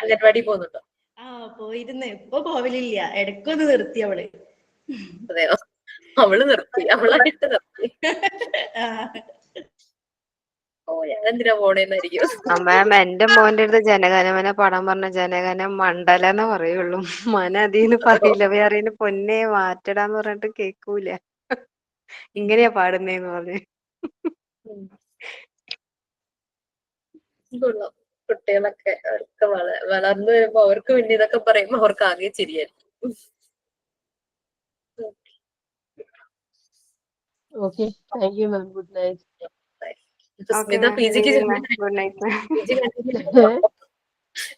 അംഗൻവാടി പോകുന്നുണ്ടോ? പോയിരുന്നു. ഇപ്പൊ പോവലില്ല, ഇടയ്ക്കൊന്ന് നിർത്തി അവള്. അതെയോ? അവള് നിർത്തി, അവളായിട്ട് നിർത്തി. ഓ ഞാൻ എന്തിനാ പോണേന്നായിരിക്കും. മാം എന്റെ മോന്റെ അടുത്ത് ജനഗണമന പാടാൻ പറഞ്ഞ ജനഗണ മണ്ഡല എന്ന് പറയുള്ളൂ. മന അതീന്ന് പറയില്ല. വേറെ പൊന്നെ മാറ്റടാന്ന് പറഞ്ഞിട്ട് കേക്കൂല. ഇങ്ങനെയാ പാടുന്നേന്ന് പറഞ്ഞു. കുട്ടികളൊക്കെ അവർക്ക് വളർന്നു വരുമ്പോ അവർക്ക് പിന്നെ ഇതൊക്കെ പറയുമ്പോ അവർക്ക് ആകെ ചിരിയായിരിക്കും. Okay, thank you ma'am. Good night. Smitha PGക്ക് good night ma'am.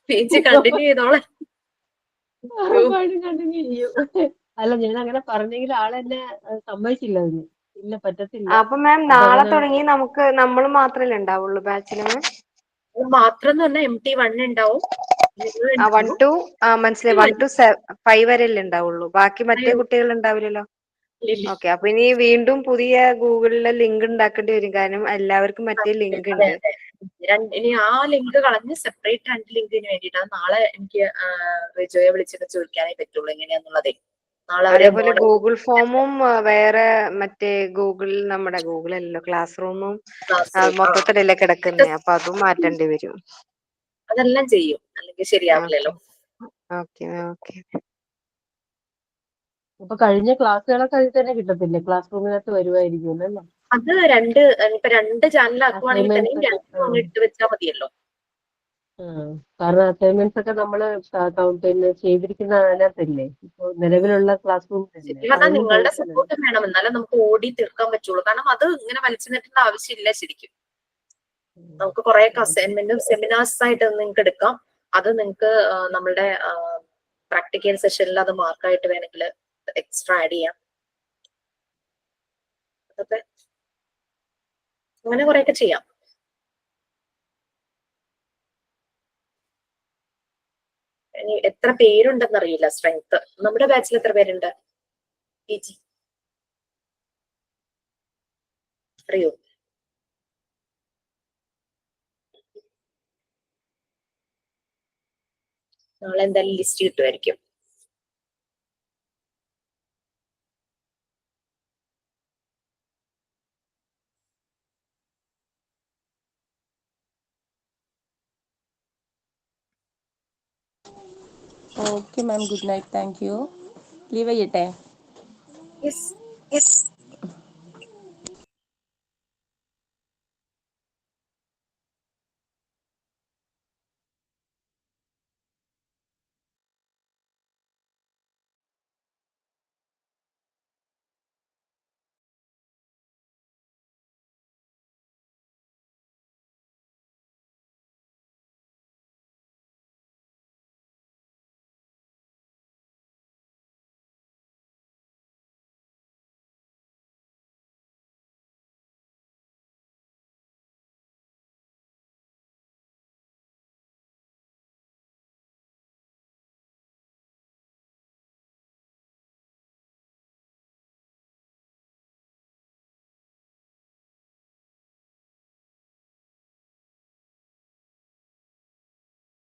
PG continue ചെയ്തോളെ. കണ്ടിന്യൂ ചെയ്യും. അല്ല, ഞാൻ അങ്ങനെ പറഞ്ഞെങ്കിൽ ആളെന്നെ സമ്മതിച്ചില്ല അതിന്. ഇല്ല, പറ്റത്തില്ല. അപ്പൊ മാം നാളെ തുടങ്ങി നമ്മൾ മാത്രമല്ലേ ഉണ്ടാവുള്ളൂ ബാച്ചില്? മാത്രം എന്ന് പറഞ്ഞാൽ MT1 ഉണ്ടാവും. 1 to മനസ്സിലായി. 1 to 5 വരെയല്ലേ ഉണ്ടാവുള്ളൂ. ബാക്കി മറ്റേ കുട്ടികൾ ഉണ്ടാവില്ലല്ലോ. ഓക്കെ, അപ്പൊ ഇനി വീണ്ടും പുതിയ ഗൂഗിളിലെ ലിങ്ക് ഉണ്ടാക്കേണ്ടി വരും. കാരണം എല്ലാവർക്കും മറ്റേ ലിങ്ക് ഉണ്ട്. ഇനി ആ ലിങ്ക് കളഞ്ഞ് സെപ്പറേറ്റ് 2 ലിങ്കിന് വേണ്ടിയിട്ടാണ് നാളെ എനിക്ക് റിജോയെ വിളിച്ചിട്ട് ചോദിക്കാനേ പറ്റുള്ളൂ എങ്ങനെയാന്നുള്ളതേ. നാളെ അതേപോലെ ഗൂഗിൾ ഫോമും വേറെ മറ്റേ നമ്മുടെ ഗൂഗിൾ അല്ലല്ലോ, ക്ലാസ് റൂമും മൊത്തത്തിലല്ലേ കിടക്കുന്നേ. അപ്പൊ അതും മാറ്റേണ്ടി വരും. അതെല്ലാം ചെയ്യും, അല്ലെങ്കിൽ ശരിയാവില്ലല്ലോ. Okay okay. അപ്പൊ കഴിഞ്ഞ ക്ലാസ്സുകളൊക്കെ അതിൽ തന്നെ കിട്ടത്തില്ലേ? ക്ലാസ് റൂമിനകത്ത് വരുമായിരിക്കും അല്ലേ? അത് ഇപ്പൊ രണ്ട് ചാനലാക്കുവാണെങ്കിൽ തന്നെയും അസൈൻമെന്റ്സ് ഒക്കെ രണ്ടും അങ്ങ് ഇട്ട് വെച്ചാൽ മതിയല്ലോ. കാരണം അസൈൻമെന്റ്സ് ഒക്കെ നമ്മള് പിന്നെ ചെയ്തിരിക്കുന്ന അതിനകത്തല്ലേ, ഇപ്പൊ നിലവിലുള്ള ക്ലാസ് റൂമിലല്ലേ, ശരിക്കും പറഞ്ഞാൽ അതൊന്നും നിങ്ങളുടെ പോകത്തില്ലല്ലോ. സപ്പോർട്ട് വേണം, എന്നാലേ നമുക്ക് ഓടി തീർക്കാൻ പറ്റുള്ളൂ. കാരണം അത് ഇങ്ങനെ വലിച്ചു നീട്ടേണ്ട ആവശ്യമില്ല ശരിക്കും. നമുക്ക് കുറെ അസൈൻമെന്റും സെമിനാർസ് ആയിട്ട് നിങ്ങൾക്ക് എടുക്കാം. അത് നിങ്ങൾക്ക് നമ്മളുടെ പ്രാക്ടിക്കൽ സെഷനിൽ അത് മാർക്കായിട്ട് വേണമെങ്കിൽ എക്സ്ട്രാ ആഡ് ചെയ്യാം. അതൊക്കെ അങ്ങനെ കുറെയൊക്കെ ചെയ്യാം. ഇനി എത്ര പേരുണ്ടെന്ന് അറിയില്ല സ്ട്രെങ്ത്. നമ്മുടെ ബാച്ചിൽ എത്ര പേരുണ്ട് PG അറിയോ? നാളെ എന്തായാലും ലിസ്റ്റ് കിട്ടുമായിരിക്കും. Okay ma'am, good night, thank you. Leave ചെയ്യട്ടെ? യെസ്.